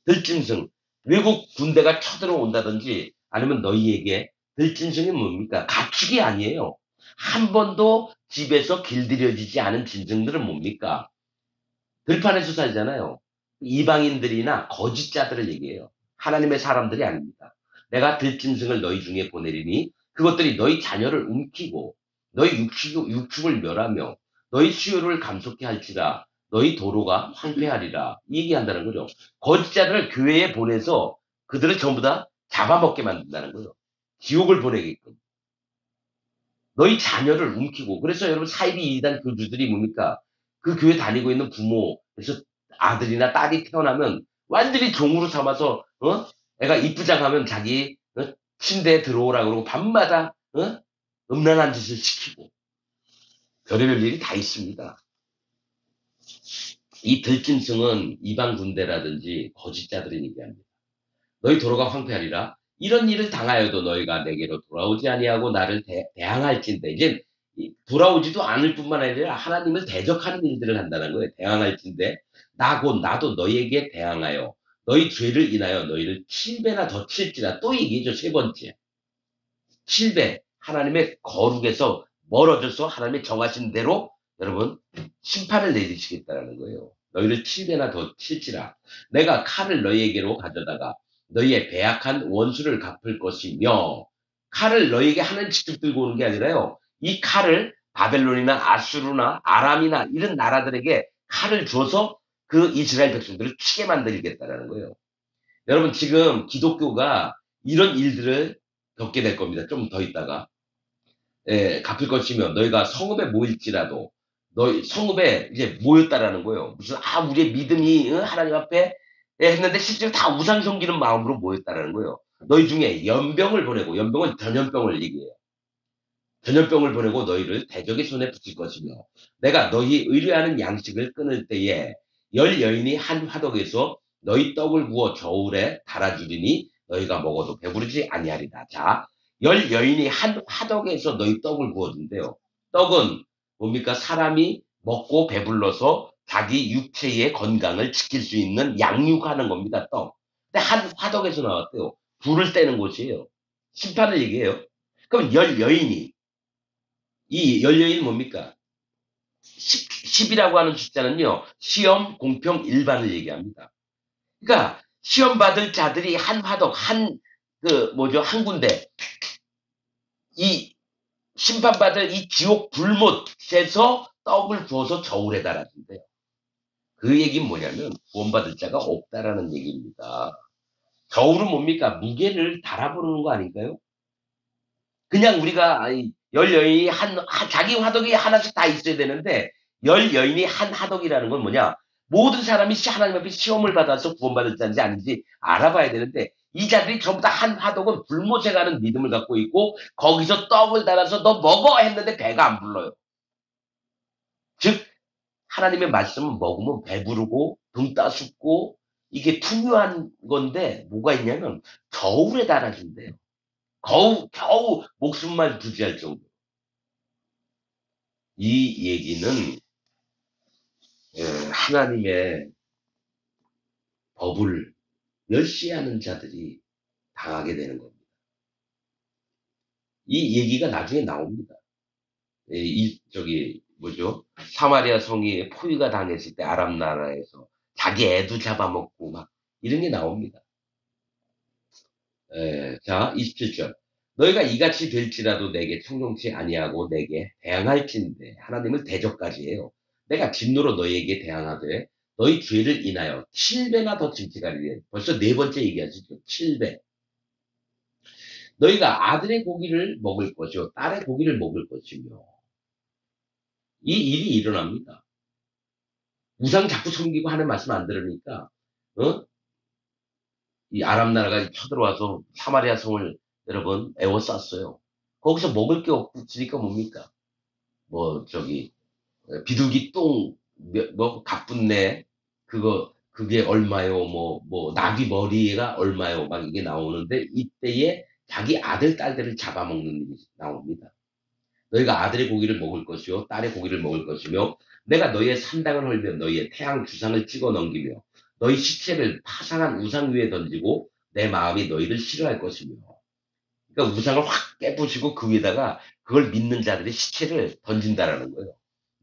들짐승. 외국 군대가 쳐들어온다든지 아니면 너희에게 들짐승이 뭡니까? 가축이 아니에요. 한 번도 집에서 길들여지지 않은 짐승들은 뭡니까? 들판에서 살잖아요. 이방인들이나 거짓자들을 얘기해요. 하나님의 사람들이 아닙니다. 내가 들짐승을 너희 중에 보내리니 그것들이 너희 자녀를 움키고 너희 육축을 멸하며 너희 수요를 감속케 할지라 너희 도로가 황폐하리라 이 얘기한다는 거죠. 거짓자들을 교회에 보내서 그들을 전부 다 잡아먹게 만든다는 거예요. 지옥을 보내게끔. 너희 자녀를 움키고 그래서 여러분 사이비 이단 교주들이 뭡니까? 그 교회 다니고 있는 부모 그래서 아들이나 딸이 태어나면 완전히 종으로 삼아서 애가 이쁘장하면 자기 침대에 들어오라 그러고 밤마다 음란한 짓을 시키고 별의별 일이 다 있습니다. 이 들짐승은 이방 군대라든지 거짓자들이 얘기합니다. 너희 도로가 황폐하리라. 이런 일을 당하여도 너희가 내게로 돌아오지 아니하고 나를 대항할진대. 이제 돌아오지도 않을 뿐만 아니라 하나님을 대적하는 일들을 한다는 거예요. 대항할진대. 나도 너희에게 대항하여 너희 죄를 인하여 너희를 7배나 더 칠지라. 또 얘기죠. 세 번째. 7배. 하나님의 거룩에서 멀어져서 하나님의 정하신 대로 여러분 심판을 내리시겠다는 거예요. 너희를 7배나 더 칠지라. 내가 칼을 너희에게로 가져다가 너희의 배약한 원수를 갚을 것이며 칼을 너희에게 하나님 직접 들고 오는 게 아니라요. 이 칼을 바벨론이나 아수르나 아람이나 이런 나라들에게 칼을 줘서 그 이스라엘 백성들을 치게 만들겠다라는 거예요. 여러분 지금 기독교가 이런 일들을 겪게 될 겁니다. 좀 더 있다가. 갚을 것이며 너희가 성읍에 모일지라도 너희 성읍에 이제 모였다라는 거예요. 무슨 우리의 믿음이 하나님 앞에 했는데 실제로 다 우상 섬기는 마음으로 모였다라는 거예요. 너희 중에 연병을 보내고 연병은 전염병을 얘기해요. 전염병을 보내고 너희를 대적의 손에 붙일 것이며 내가 너희 의뢰하는 양식을 끊을 때에 열 여인이 한 화덕에서 너희 떡을 구워 저울에 달아주리니 너희가 먹어도 배부르지 아니하리라. 자, 열 여인이 한 화덕에서 너희 떡을 구워준대요. 떡은 뭡니까? 사람이 먹고 배불러서 자기 육체의 건강을 지킬 수 있는 양육하는 겁니다. 떡. 근데 한 화덕에서 나왔대요. 불을 떼는 곳이에요. 심판을 얘기해요. 그럼 열 여인이 이 열 여인 뭡니까? 10이라고 하는 숫자는요. 시험, 공평, 일반을 얘기합니다. 그러니까 시험 받을 자들이 한 화덕, 한 군데 이 심판받을 이 지옥 불못에서 떡을 구워서 저울에 달아준대요. 그 얘기는 뭐냐면 구원받을 자가 없다라는 얘기입니다. 저울은 뭡니까? 무게를 달아보는 거 아닌가요? 그냥 우리가 열 여인이 자기 화덕이 하나씩 다 있어야 되는데 열 여인이 한 화덕이라는 건 뭐냐? 모든 사람이 하나님 앞에 시험을 받아서 구원받을 자인지 아닌지 알아봐야 되는데 이 자들이 전부 다 한 화덕은 불못에 가는 믿음을 갖고 있고 거기서 떡을 달아서 너 먹어 했는데 배가 안 불러요. 즉 하나님의 말씀은 먹으면 배부르고 등 따숩고 이게 투명한 건데 뭐가 있냐면 저울에 달아준대요. 겨우 목숨만 부지할 정도. 이 얘기는 하나님의 법을 멸시하는 자들이 당하게 되는 겁니다. 이 얘기가 나중에 나옵니다. 뭐죠? 사마리아 성이 포위가 당했을 때 아람 나라에서 자기 애도 잡아먹고 막 이런 게 나옵니다. 자, 27절. 너희가 이같이 될지라도 내게 청종치 아니하고 내게 대항할진대 하나님을 대적까지 해요. 내가 진노로 너희에게 대항하되 너희 죄를 인하여 7배나 더 징징하리니 벌써 네 번째 얘기하시죠. 7배. 너희가 아들의 고기를 먹을 것이요 딸의 고기를 먹을 것이며 이 일이 일어납니다. 우상 자꾸 섬기고 하는 말씀 안 들으니까 이 아람 나라가 쳐들어와서 사마리아 성을 여러분 에워쌌어요. 거기서 먹을 게 없으니까 뭡니까? 비둘기 똥, 갑분내, 그게 얼마요? 나귀 머리가 얼마요? 막 이게 나오는데, 이때에 자기 아들, 딸들을 잡아먹는 일이 나옵니다. 너희가 아들의 고기를 먹을 것이요, 딸의 고기를 먹을 것이며, 내가 너희의 산당을 헐며 너희의 태양 주상을 찍어 넘기며, 너희 시체를 파상한 우상 위에 던지고, 내 마음이 너희를 싫어할 것이며, 그러니까 우상을 확 깨부시고 그 위에다가 그걸 믿는 자들의 시체를 던진다라는 거예요.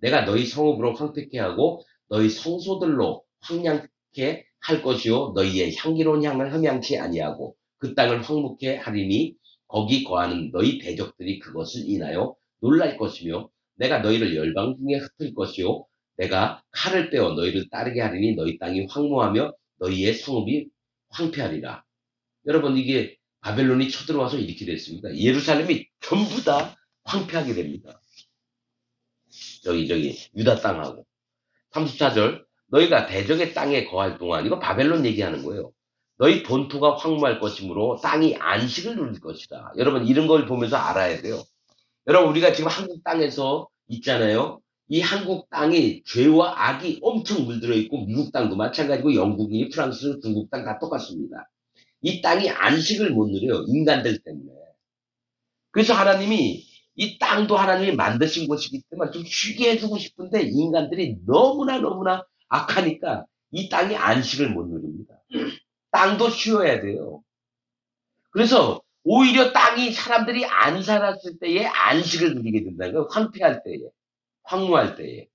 내가 너희 성읍으로 황폐케 하고 너희 성소들로 황량케 할 것이요 너희의 향기로운 향을 흠양치 아니하고 그 땅을 황무케 하리니 거기 거하는 너희 대적들이 그것을 인하여 놀랄 것이며 내가 너희를 열방 중에 흩을 것이요 내가 칼을 빼어 너희를 따르게 하리니 너희 땅이 황무하며 너희의 성읍이 황폐하리라. 여러분 이게 바벨론이 쳐들어와서 이렇게 됐습니다. 예루살렘이 전부 다 황폐하게 됩니다. 유다 땅하고. 34절, 너희가 대적의 땅에 거할 동안, 이거 바벨론 얘기하는 거예요. 너희 본토가 황무할 것이므로 땅이 안식을 누릴 것이다. 여러분, 이런 걸 보면서 알아야 돼요. 여러분, 우리가 지금 한국 땅에서 있잖아요. 이 한국 땅이 죄와 악이 엄청 물들어 있고, 미국 땅도 마찬가지고, 영국이, 프랑스, 중국 땅 다 똑같습니다. 이 땅이 안식을 못 누려요. 인간들 때문에. 그래서 하나님이 이 땅도 하나님이 만드신 곳이기 때문에 좀 쉬게 해주고 싶은데 인간들이 너무나 악하니까 이 땅이 안식을 못 누립니다. 땅도 쉬어야 돼요. 그래서 오히려 땅이 사람들이 안 살았을 때에 안식을 누리게 된다는 거예요. 황폐할 때에, 황무할 때에.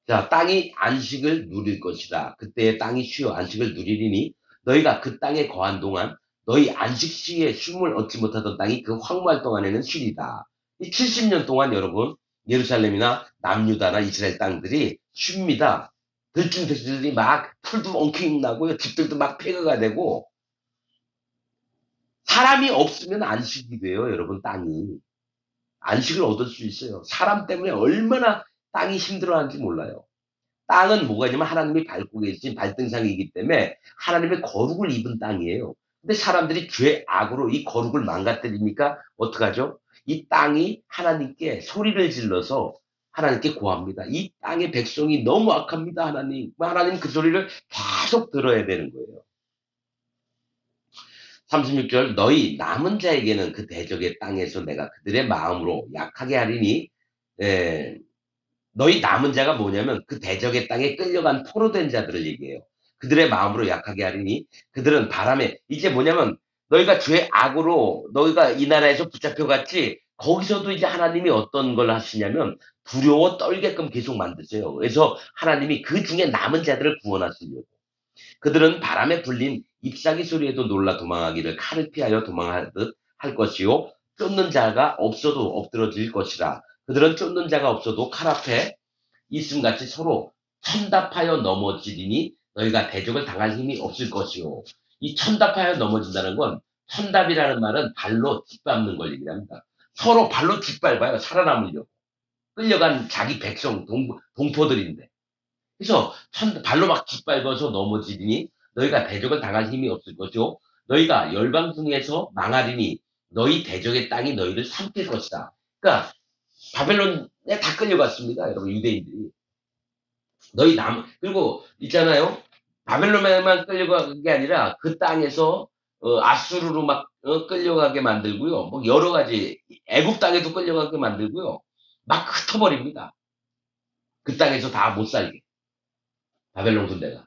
자, 땅이 안식을 누릴 것이다. 그때 땅이 쉬어 안식을 누리리니 너희가 그 땅에 거한 동안 너희 안식시에 쉼을 얻지 못하던 땅이 그 황무할 동안에는 쉬리다. 이 70년 동안 여러분 예루살렘이나 남유다나 이스라엘 땅들이 쉽니다. 들짐승들이 막 풀도 엉키고 나고요. 집들도 막 폐허가 되고 사람이 없으면 안식이 돼요. 여러분 땅이. 안식을 얻을 수 있어요. 사람 때문에 얼마나 땅이 힘들어하는지 몰라요. 땅은 뭐가 있냐면 하나님이 밟고 계신 발등상이기 때문에 하나님의 거룩을 입은 땅이에요. 근데 사람들이 죄 악으로 이 거룩을 망가뜨리니까 어떡하죠? 이 땅이 하나님께 소리를 질러서 하나님께 고합니다. 이 땅의 백성이 너무 악합니다, 하나님. 하나님 그 소리를 계속 들어야 되는 거예요. 36절 너희 남은 자에게는 그 대적의 땅에서 내가 그들의 마음으로 약하게 하리니 너희 남은 자가 뭐냐면 그 대적의 땅에 끌려간 포로된 자들을 얘기해요. 그들의 마음으로 약하게 하리니 그들은 바람에 이제 뭐냐면 너희가 죄 악으로 너희가 이 나라에서 붙잡혀갔지 거기서도 이제 하나님이 어떤 걸 하시냐면 두려워 떨게끔 계속 만드세요. 그래서 하나님이 그 중에 남은 자들을 구원하시려고. 그들은 바람에 불린 잎사귀 소리에도 놀라 도망하기를 칼을 피하여 도망하듯 할 것이요 쫓는 자가 없어도 엎드러질 것이라. 그들은 쫓는 자가 없어도 칼 앞에 있음같이 서로 천답하여 넘어지리니 너희가 대적을 당할 힘이 없을 것이요. 이 천답하여 넘어진다는 건 천답이라는 말은 발로 짓밟는 걸 얘기합니다. 서로 발로 짓밟아요. 살아남으려고. 끌려간 자기 백성, 동포들인데. 그래서 발로 막 짓밟아서 넘어지리니 너희가 대적을 당할 힘이 없을 것이요. 너희가 열방 중에서 망하리니 너희 대적의 땅이 너희를 삼킬 것이다. 그러니까 바벨론에 다 끌려갔습니다. 여러분 유대인들이. 그리고 있잖아요. 바벨론에만 끌려간 게 아니라 그 땅에서 아수르로 막 끌려가게 만들고요. 뭐 여러 가지 애굽 땅에도 끌려가게 만들고요. 막 흩어버립니다. 그 땅에서 다 못 살게. 바벨론 군대가.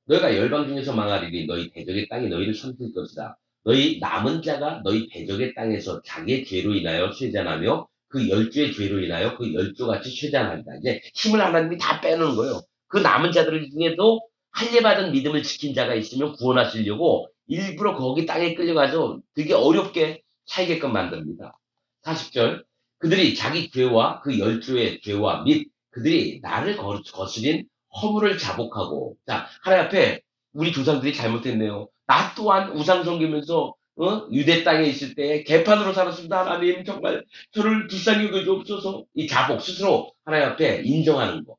너희가 열방 중에서 망하리니 너희 대적의 땅이 너희를 삼킬 것이다. 너희 남은 자가 너희 대적의 땅에서 자기의 죄로 인하여 쇠잔하며 그 열조의 죄로 인하여 그 열조같이 쇠잔한다. 이제 힘을 하나님이 다 빼놓은 거예요. 그 남은 자들 중에도 할례받은 믿음을 지킨 자가 있으면 구원하시려고 일부러 거기 땅에 끌려가서 되게 어렵게 살게끔 만듭니다. 40절 그들이 자기 죄와 그 열조의 죄와 및 그들이 나를 거스린 허물을 자복하고 자 하나님 앞에 우리 조상들이 잘못했네요. 나 또한 우상 섬기면서 유대 땅에 있을 때 개판으로 살았습니다. 하나님 정말 저를 불쌍히 여겨주옵소서. 이 자복 스스로 하나님 앞에 인정하는 거.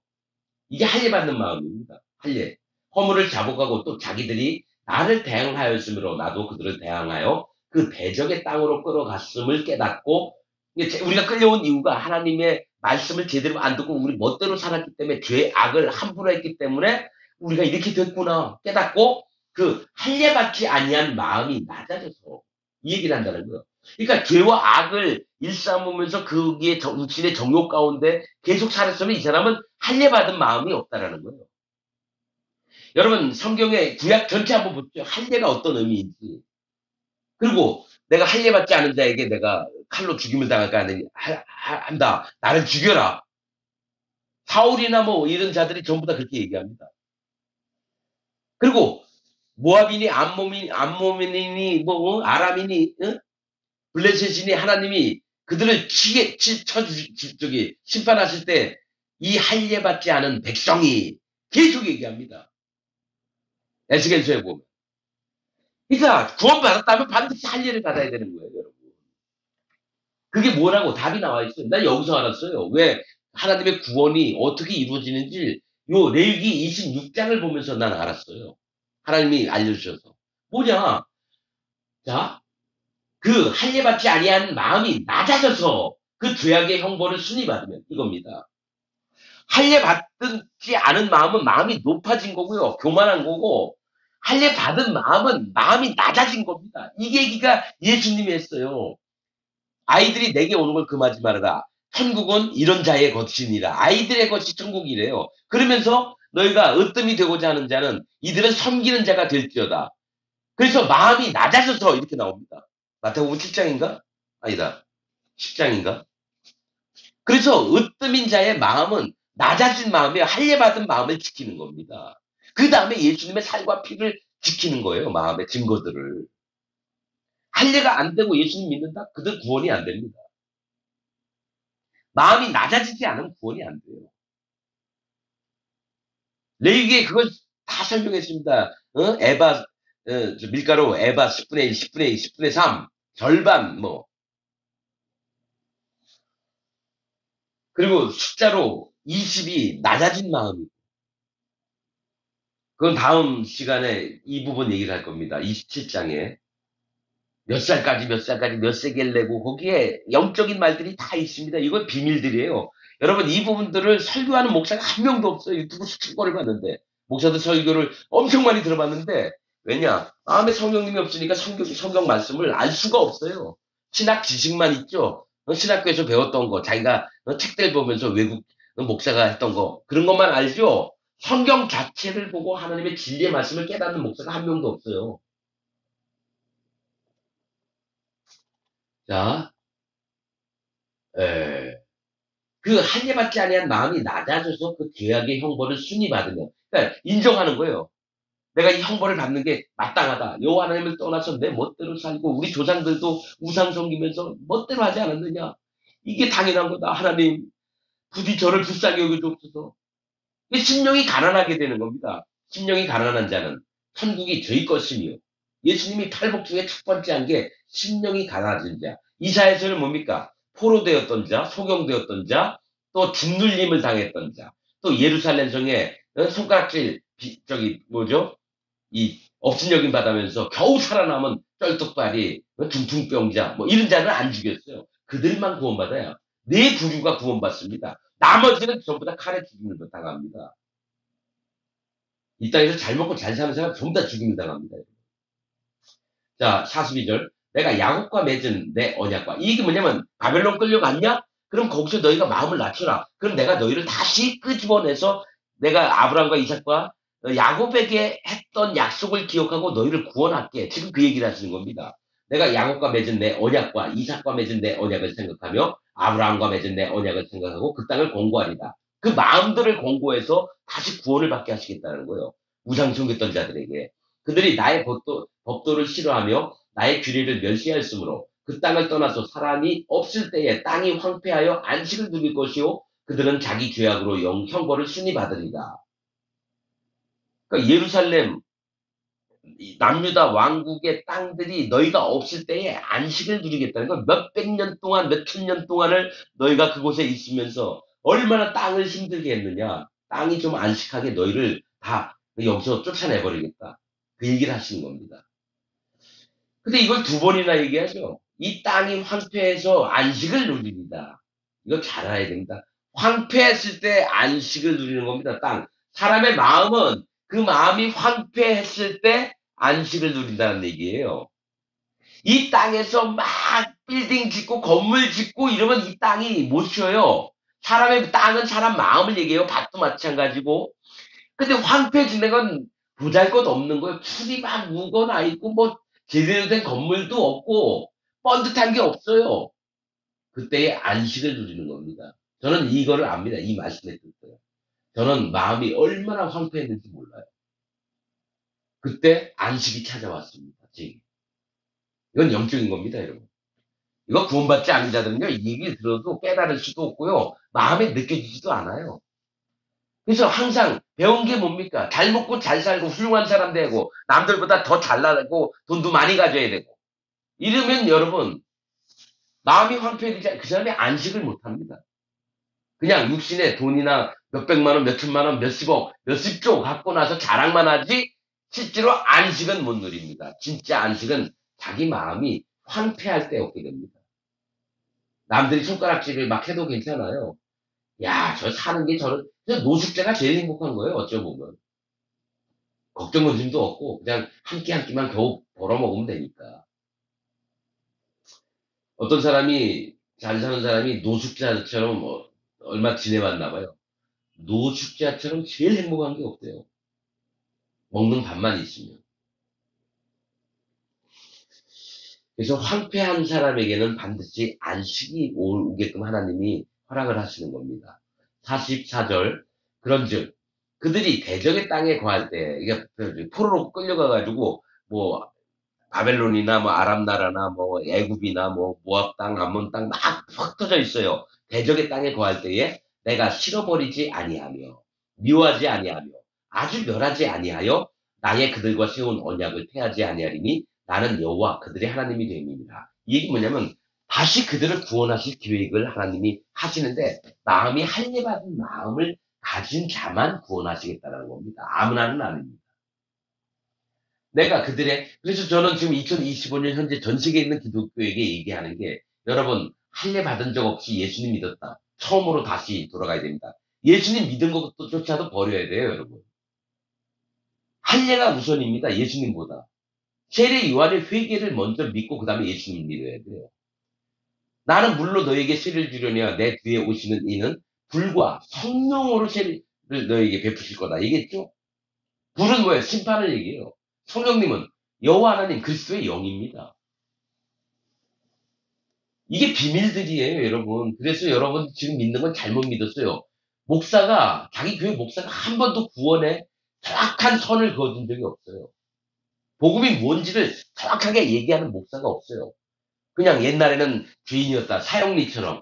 이게 할례 받는 마음입니다. 할례. 허물을 자복하고 또 자기들이 나를 대항하였으므로 나도 그들을 대항하여 그 대적의 땅으로 끌어갔음을 깨닫고 우리가 끌려온 이유가 하나님의 말씀을 제대로 안 듣고 우리 멋대로 살았기 때문에 악을 함부로 했기 때문에 우리가 이렇게 됐구나 깨닫고 그 할례 받지 아니한 마음이 낮아져서 이 얘기를 한다는 거예요. 그러니까 죄와 악을 일삼으면서 거기에 육신의 정욕 가운데 계속 살았으면 이 사람은 할례 받은 마음이 없다라는 거예요. 여러분 성경의 구약 전체 한번 보십시오. 할례가 어떤 의미인지. 그리고 내가 할례 받지 않은 자에게 내가 칼로 죽임을 당할까 한다. 나를 죽여라. 사울이나 뭐 이런 자들이 전부 다 그렇게 얘기합니다. 그리고 모압이니 암모민이니 뭐 아람이니 블레셋이니 하나님이 그들을 심판하실 때 이 할례 받지 않은 백성이 계속 얘기합니다. 에스겔서에 보면. 그러니까 구원받았다면 반드시 할례를 받아야 되는 거예요, 여러분. 그게 뭐라고 답이 나와 있어요. 난 여기서 알았어요. 왜 하나님의 구원이 어떻게 이루어지는지 요 레위기 26장을 보면서 난 알았어요. 하나님이 알려주셔서. 뭐냐? 자, 그 할례 받지 아니한 마음이 낮아져서 그 죄악의 형벌을 순위 받으면 이겁니다. 할례 받지 않은 마음은 마음이 높아진 거고요. 교만한 거고 할례 받은 마음은 마음이 낮아진 겁니다. 이 얘기가 예수님이 했어요. 아이들이 내게 오는 걸 금하지 말아라. 천국은 이런 자의 것이니라. 아이들의 것이 천국이래요. 그러면서 너희가 으뜸이 되고자 하는 자는 이들은 섬기는 자가 될지어다. 그래서 마음이 낮아져서 이렇게 나옵니다. 마태복음 7장인가? 아니다. 10장인가? 그래서 으뜸인 자의 마음은 낮아진 마음에 할례 받은 마음을 지키는 겁니다. 그 다음에 예수님의 살과 피를 지키는 거예요. 마음의 증거들을. 할례가 안 되고 예수님 믿는다? 그들 구원이 안 됩니다. 마음이 낮아지지 않으면 구원이 안 돼요. 레위기에 그걸 다 설명했습니다. 에바, 밀가루, 에바 10분의 1, 10분의 2, 10분의 3, 절반, 뭐. 그리고 숫자로 20이 낮아진 마음이. 그건 다음 시간에 이 부분 얘기를 할 겁니다. 27장에. 몇 살까지 몇 세겔 내고 거기에 영적인 말들이 다 있습니다. 이건 비밀들이에요. 여러분 이 부분들을 설교하는 목사가 한 명도 없어요. 유튜브 수천 건을 봤는데 목사들 설교를 엄청 많이 들어봤는데 왜냐? 마음에 성령님이 없으니까 성경 말씀을 알 수가 없어요. 신학 지식만 있죠. 신학교에서 배웠던 거 자기가 책들 보면서 외국 목사가 했던 거 그런 것만 알죠. 성경 자체를 보고 하나님의 진리의 말씀을 깨닫는 목사가 한 명도 없어요. 자, 그 할례 받지 아니한 마음이 낮아져서 그 죄악의 형벌을 순위 받으면, 그러니까 인정하는 거예요. 내가 이 형벌을 받는 게 마땅하다. 여호와 하나님을 떠나서 내 멋대로 살고 우리 조상들도 우상 섬기면서 멋대로 하지 않았느냐. 이게 당연한 거다. 하나님, 부디 저를 불쌍히 여겨주옵소서. 이게 심령이 가난하게 되는 겁니다. 심령이 가난한 자는 천국이 저희 것이며, 예수님이 팔복 중에 첫 번째 한 게 심령이 가난해진 자. 이사야서는 뭡니까? 포로되었던 자, 소경되었던 자, 또 짓눌림을 당했던 자, 또 예루살렘 성에 손가락질, 뭐죠? 이 업신여김 받으면서 겨우 살아남은 쩔뚝발이 중풍병자 뭐 이런 자는 안 죽였어요. 그들만 구원받아요. 네 부류가 구원받습니다. 나머지는 전부 다 칼에 죽임을 당합니다. 이 땅에서 잘 먹고 잘 사는 사람 전부 다 죽임을 당합니다. 자, 42절. 내가 야곱과 맺은 내 언약과. 이게 뭐냐면 바벨론 끌려갔냐? 그럼 거기서 너희가 마음을 낮춰라. 그럼 내가 너희를 다시 끄집어내서 내가 아브라함과 이삭과 야곱에게 했던 약속을 기억하고 너희를 구원할게. 지금 그 얘기를 하시는 겁니다. 내가 야곱과 맺은 내 언약과 이삭과 맺은 내 언약을 생각하며 아브라함과 맺은 내 언약을 생각하고 그 땅을 공고하리다. 그 마음들을 공고해서 다시 구원을 받게 하시겠다는 거예요. 우상 섬겼던 자들에게. 그들이 나의 법도를 싫어하며 나의 규례를 멸시하였으므로 그 땅을 떠나서 사람이 없을 때에 땅이 황폐하여 안식을 누릴 것이요 그들은 자기 죄악으로 형벌을 순히 받으리라. 그러니까 예루살렘 남유다 왕국의 땅들이 너희가 없을 때에 안식을 누리겠다는 건 몇백 년 동안 몇천 년 동안을 너희가 그곳에 있으면서 얼마나 땅을 힘들게 했느냐. 땅이 좀 안식하게 너희를 다 여기서 쫓아내버리겠다. 그 얘기를 하시는 겁니다. 근데 이걸 두 번이나 얘기하죠. 이 땅이 황폐해서 안식을 누립니다. 이거 잘 알아야 됩니다. 황폐했을 때 안식을 누리는 겁니다. 땅. 사람의 마음은 그 마음이 황폐했을 때 안식을 누린다는 얘기예요. 이 땅에서 막 빌딩 짓고 건물 짓고 이러면 이 땅이 못 쉬어요. 사람의 땅은 사람 마음을 얘기해요. 밭도 마찬가지고. 근데 황폐해지는 건 보잘것없는 거예요. 풀이 막 묵어나 있고 뭐 제대로 된 건물도 없고 번듯한 게 없어요. 그때의 안식을 누리는 겁니다. 저는 이거를 압니다. 이 말씀에 듣고요. 저는 마음이 얼마나 황폐했는지 몰라요. 그때 안식이 찾아왔습니다. 제 이건 영적인 겁니다, 여러분. 이거 구원받지 않은 자들은요, 이 얘기를 들어도 깨달을 수도 없고요, 마음에 느껴지지도 않아요. 그래서 항상 배운 게 뭡니까? 잘 먹고 잘 살고 훌륭한 사람 되고 남들보다 더 잘나고 돈도 많이 가져야 되고 이러면 여러분 마음이 황폐해지지 그 사람이 안식을 못합니다. 그냥 육신의 돈이나 몇백만 원, 몇천만 원, 몇십억, 몇십조 갖고 나서 자랑만 하지 실제로 안식은 못 누립니다. 진짜 안식은 자기 마음이 황폐할 때 얻게 됩니다. 남들이 손가락질을 막 해도 괜찮아요. 야, 저 사는 게 저 노숙자가 제일 행복한 거예요, 어쩌보면. 걱정 근심도 없고, 그냥 한 끼만 겨우 벌어먹으면 되니까. 어떤 사람이, 잘 사는 사람이 노숙자처럼 얼마 지내왔나 봐요. 노숙자처럼 제일 행복한 게 없대요. 먹는 밥만 있으면. 그래서 황폐한 사람에게는 반드시 안식이 오게끔 하나님이 허락을 하시는 겁니다. 44절. 그런즉 그들이 대적의 땅에 거할 때 이게 포로로 끌려가가지고 뭐 바벨론이나 뭐 아람 나라나 뭐 애굽이나 뭐 모압 땅, 암몬 땅 막 흩어져 있어요. 대적의 땅에 거할 때에 내가 실어버리지 아니하며 미워하지 아니하며 아주 멸하지 아니하여 나의 그들과 세운 언약을 폐하지 아니하리니 나는 여호와 그들의 하나님이 됨이니라. 이 얘기 뭐냐면 다시 그들을 구원하실 계획을 하나님이 하시는데 마음이 할례받은 마음을 가진 자만 구원하시겠다는 겁니다. 아무나는 아닙니다. 내가 그래서 저는 지금 2025년 현재 전 세계에 있는 기독교에게 얘기하는 게, 여러분, 할례 받은 적 없이 예수님 믿었다. 처음으로 다시 돌아가야 됩니다. 예수님 믿은 것조차도 버려야 돼요, 여러분. 할례가 우선입니다, 예수님보다. 세례 요한의 회개를 먼저 믿고, 그 다음에 예수님 믿어야 돼요. 나는 물로 너에게 세례를 주려냐, 내 뒤에 오시는 이는 불과 성령으로 세례를 너에게 베푸실 거다. 얘기했죠? 불은 뭐예요? 심판을 얘기해요. 성령님은 여호와 하나님 그리스도의 영입니다. 이게 비밀들이에요, 여러분. 그래서 여러분 지금 믿는 건 잘못 믿었어요. 자기 교회 목사가 한 번도 구원에 정확한 선을 그어준 적이 없어요. 복음이 뭔지를 정확하게 얘기하는 목사가 없어요. 그냥 옛날에는 죄인이었다, 사형리처럼.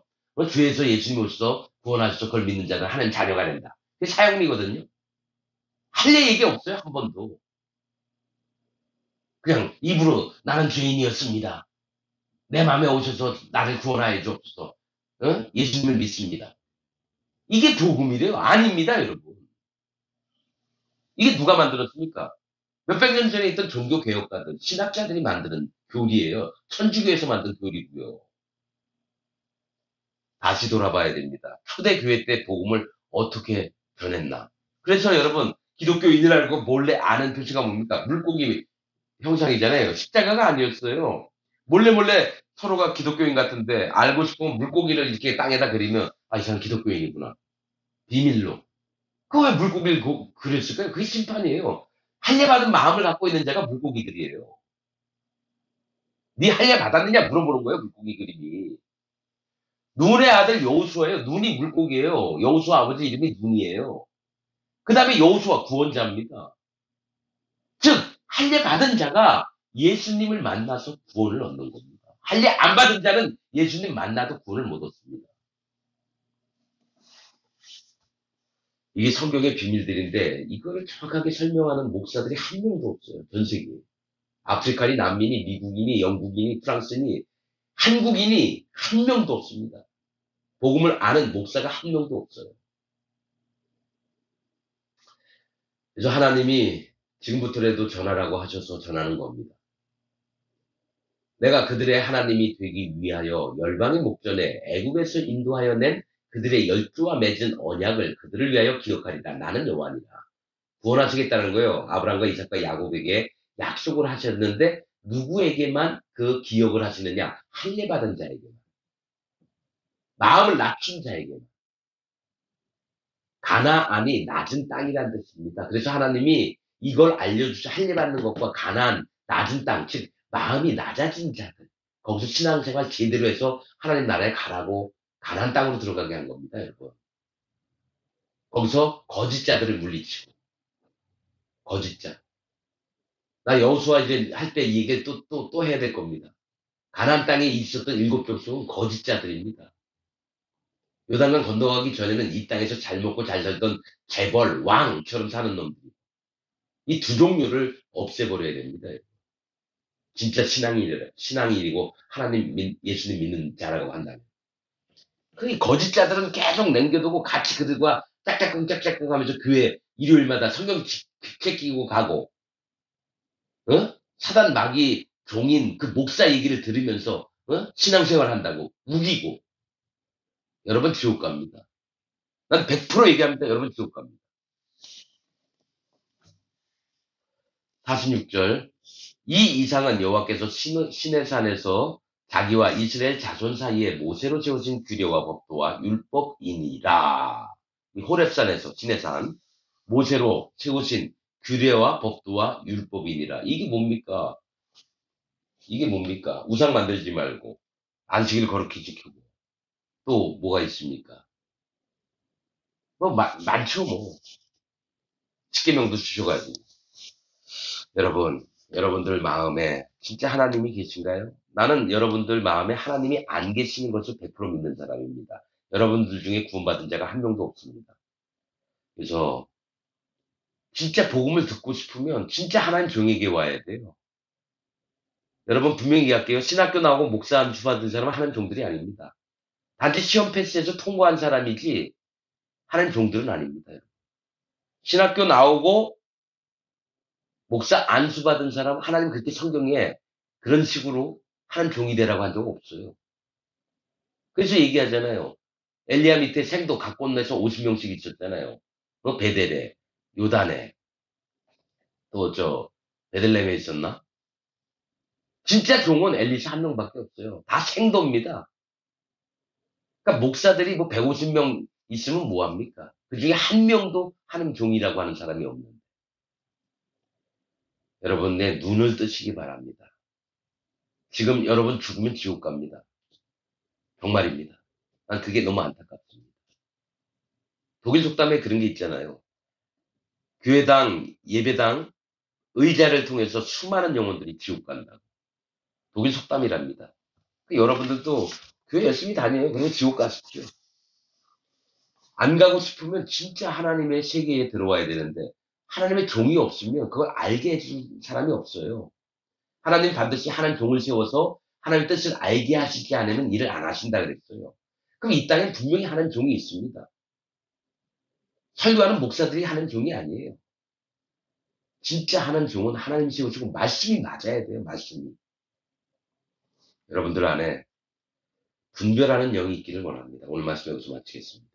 주에서 예수님 오셔서 구원하셔서 그걸 믿는 자는 하나님 자녀가 된다. 그게 사형리거든요. 할례 얘기 없어요, 한 번도. 그냥 입으로 나는 죄인이었습니다. 내 마음에 오셔서 나를 구원하여 주옵소서. 예수님을 믿습니다. 이게 복음이래요. 아닙니다, 여러분. 이게 누가 만들었습니까? 몇백 년 전에 있던 종교 개혁가들, 신학자들이 만드는 교리예요. 천주교에서 만든 교리고요. 다시 돌아봐야 됩니다. 초대교회 때 복음을 어떻게 전했나. 그래서 여러분, 기독교인이라고 몰래 아는 표시가 뭡니까? 물고기 형상이잖아요. 십자가가 아니었어요. 몰래 몰래 서로가 기독교인 같은데 알고 싶으면 물고기를 이렇게 땅에다 그리면 아, 이 사람 기독교인이구나. 비밀로. 그 왜 물고기를 그렸을까요? 그게 심판이에요. 할례 받은 마음을 갖고 있는 자가 물고기들이에요. 네 할례 받았느냐 물어보는 거예요, 물고기 그림이. 눈의 아들 여호수아예요. 눈이 물고기예요. 여호수아 아버지 이름이 눈이에요. 그 다음에 여호수아 구원자입니다. 즉 할례 받은 자가 예수님을 만나서 구원을 얻는 겁니다. 할례 안 받은 자는 예수님 만나도 구원을 못 얻습니다. 이게 성경의 비밀들인데 이거를 정확하게 설명하는 목사들이 한 명도 없어요. 전 세계에. 아프리카니, 난민이, 미국인이, 영국인이, 프랑스인이, 한국인이 한 명도 없습니다. 복음을 아는 목사가 한 명도 없어요. 그래서 하나님이 지금부터라도 전하라고 하셔서 전하는 겁니다. 내가 그들의 하나님이 되기 위하여 열방의 목전에 애굽에서 인도하여 낸 그들의 열조와 맺은 언약을 그들을 위하여 기억하리라. 나는 여호와니라. 구원하시겠다는 거예요. 아브라함과 이삭과 야곱에게 약속을 하셨는데 누구에게만 그 기억을 하시느냐? 할례 받은 자에게만. 마음을 낮춘 자에게만. 가나안이 낮은 땅이라는 뜻입니다. 그래서 하나님이 이걸 알려주셔 할례 받는 것과 가나안, 낮은 땅, 즉 마음이 낮아진 자들. 거기서 신앙생활 제대로 해서 하나님 나라에 가라고 가나안 땅으로 들어가게 한 겁니다, 여러분. 거기서 거짓자들을 물리치고 거짓자. 나 여호수아 이제 할 때 이 얘기 또 해야 될 겁니다. 가나안 땅에 있었던 일곱 족속은 거짓자들입니다. 요단강 건너가기 전에는 이 땅에서 잘 먹고 잘 살던 재벌, 왕처럼 사는 놈들. 이 두 종류를 없애버려야 됩니다. 진짜 신앙인이고 하나님, 예수님 믿는 자라고 한다면. 그 거짓자들은 계속 남겨두고 같이 그들과 짝짝꿍 하면서 교회 일요일마다 성경 책 끼고 가고, 사단 마귀 종인 그 목사 얘기를 들으면서, 신앙생활 한다고 우기고, 여러분 지옥 갑니다. 난 100% 얘기합니다. 여러분 지옥 갑니다. 46절. 이 이상은 여호와께서 신의 산에서 자기와 이스라엘 자손 사이에 모세로 세우신 규례와 법도와 율법이니라. 이 호렙산에서 시내산 모세로 세우신 규례와 법도와 율법이니라. 이게 뭡니까? 이게 뭡니까? 우상 만들지 말고 안식일 거룩히 지키고 또 뭐가 있습니까? 뭐 많죠 뭐. 십계명도 주셔가지고. 여러분, 여러분들 마음에 진짜 하나님이 계신가요? 나는 여러분들 마음에 하나님이 안 계시는 것을 100% 믿는 사람입니다. 여러분들 중에 구원받은 자가 한 명도 없습니다. 그래서 진짜 복음을 듣고 싶으면 진짜 하나님 종에게 와야 돼요. 여러분 분명히 얘기할게요. 신학교 나오고 목사 안수 받은 사람은 하나님 종들이 아닙니다. 단지 시험 패스해서 통과한 사람이지 하나님 종들은 아닙니다. 신학교 나오고 목사 안수 받은 사람은 하나님 그렇게 성경에 그런 식으로 하나님 종이 되라고 한 적 없어요. 그래서 얘기하잖아요. 엘리야 밑에 생도 각 건너에서 50명씩 있었잖아요. 베델에, 요단에, 또 베들레헴에 있었나? 진짜 종은 엘리사 한 명밖에 없어요. 다 생도입니다. 그러니까 목사들이 뭐 150명 있으면 뭐합니까? 그 중에 한 명도 하는 종이라고 하는 사람이 없는데. 여러분, 내 눈을 뜨시기 바랍니다. 지금 여러분 죽으면 지옥 갑니다. 정말입니다. 난 그게 너무 안타깝습니다. 독일 속담에 그런 게 있잖아요. 교회당, 예배당, 의자를 통해서 수많은 영혼들이 지옥 간다고. 독일 속담이랍니다. 여러분들도 교회 열심히 다녀요. 그리고 지옥 가십시오. 안 가고 싶으면 진짜 하나님의 세계에 들어와야 되는데 하나님의 종이 없으면 그걸 알게 해준 사람이 없어요. 하나님 반드시 하나님 종을 세워서 하나님 뜻을 알게 하시지 않으면 일을 안 하신다 그랬어요. 그럼 이 땅에 분명히 하나님 종이 있습니다. 설교하는 목사들이 하나님 종이 아니에요. 진짜 하나님 종은 하나님 세우시고 말씀이 맞아야 돼요. 말씀이. 여러분들 안에 분별하는 영이 있기를 원합니다. 오늘 말씀 여기서 마치겠습니다.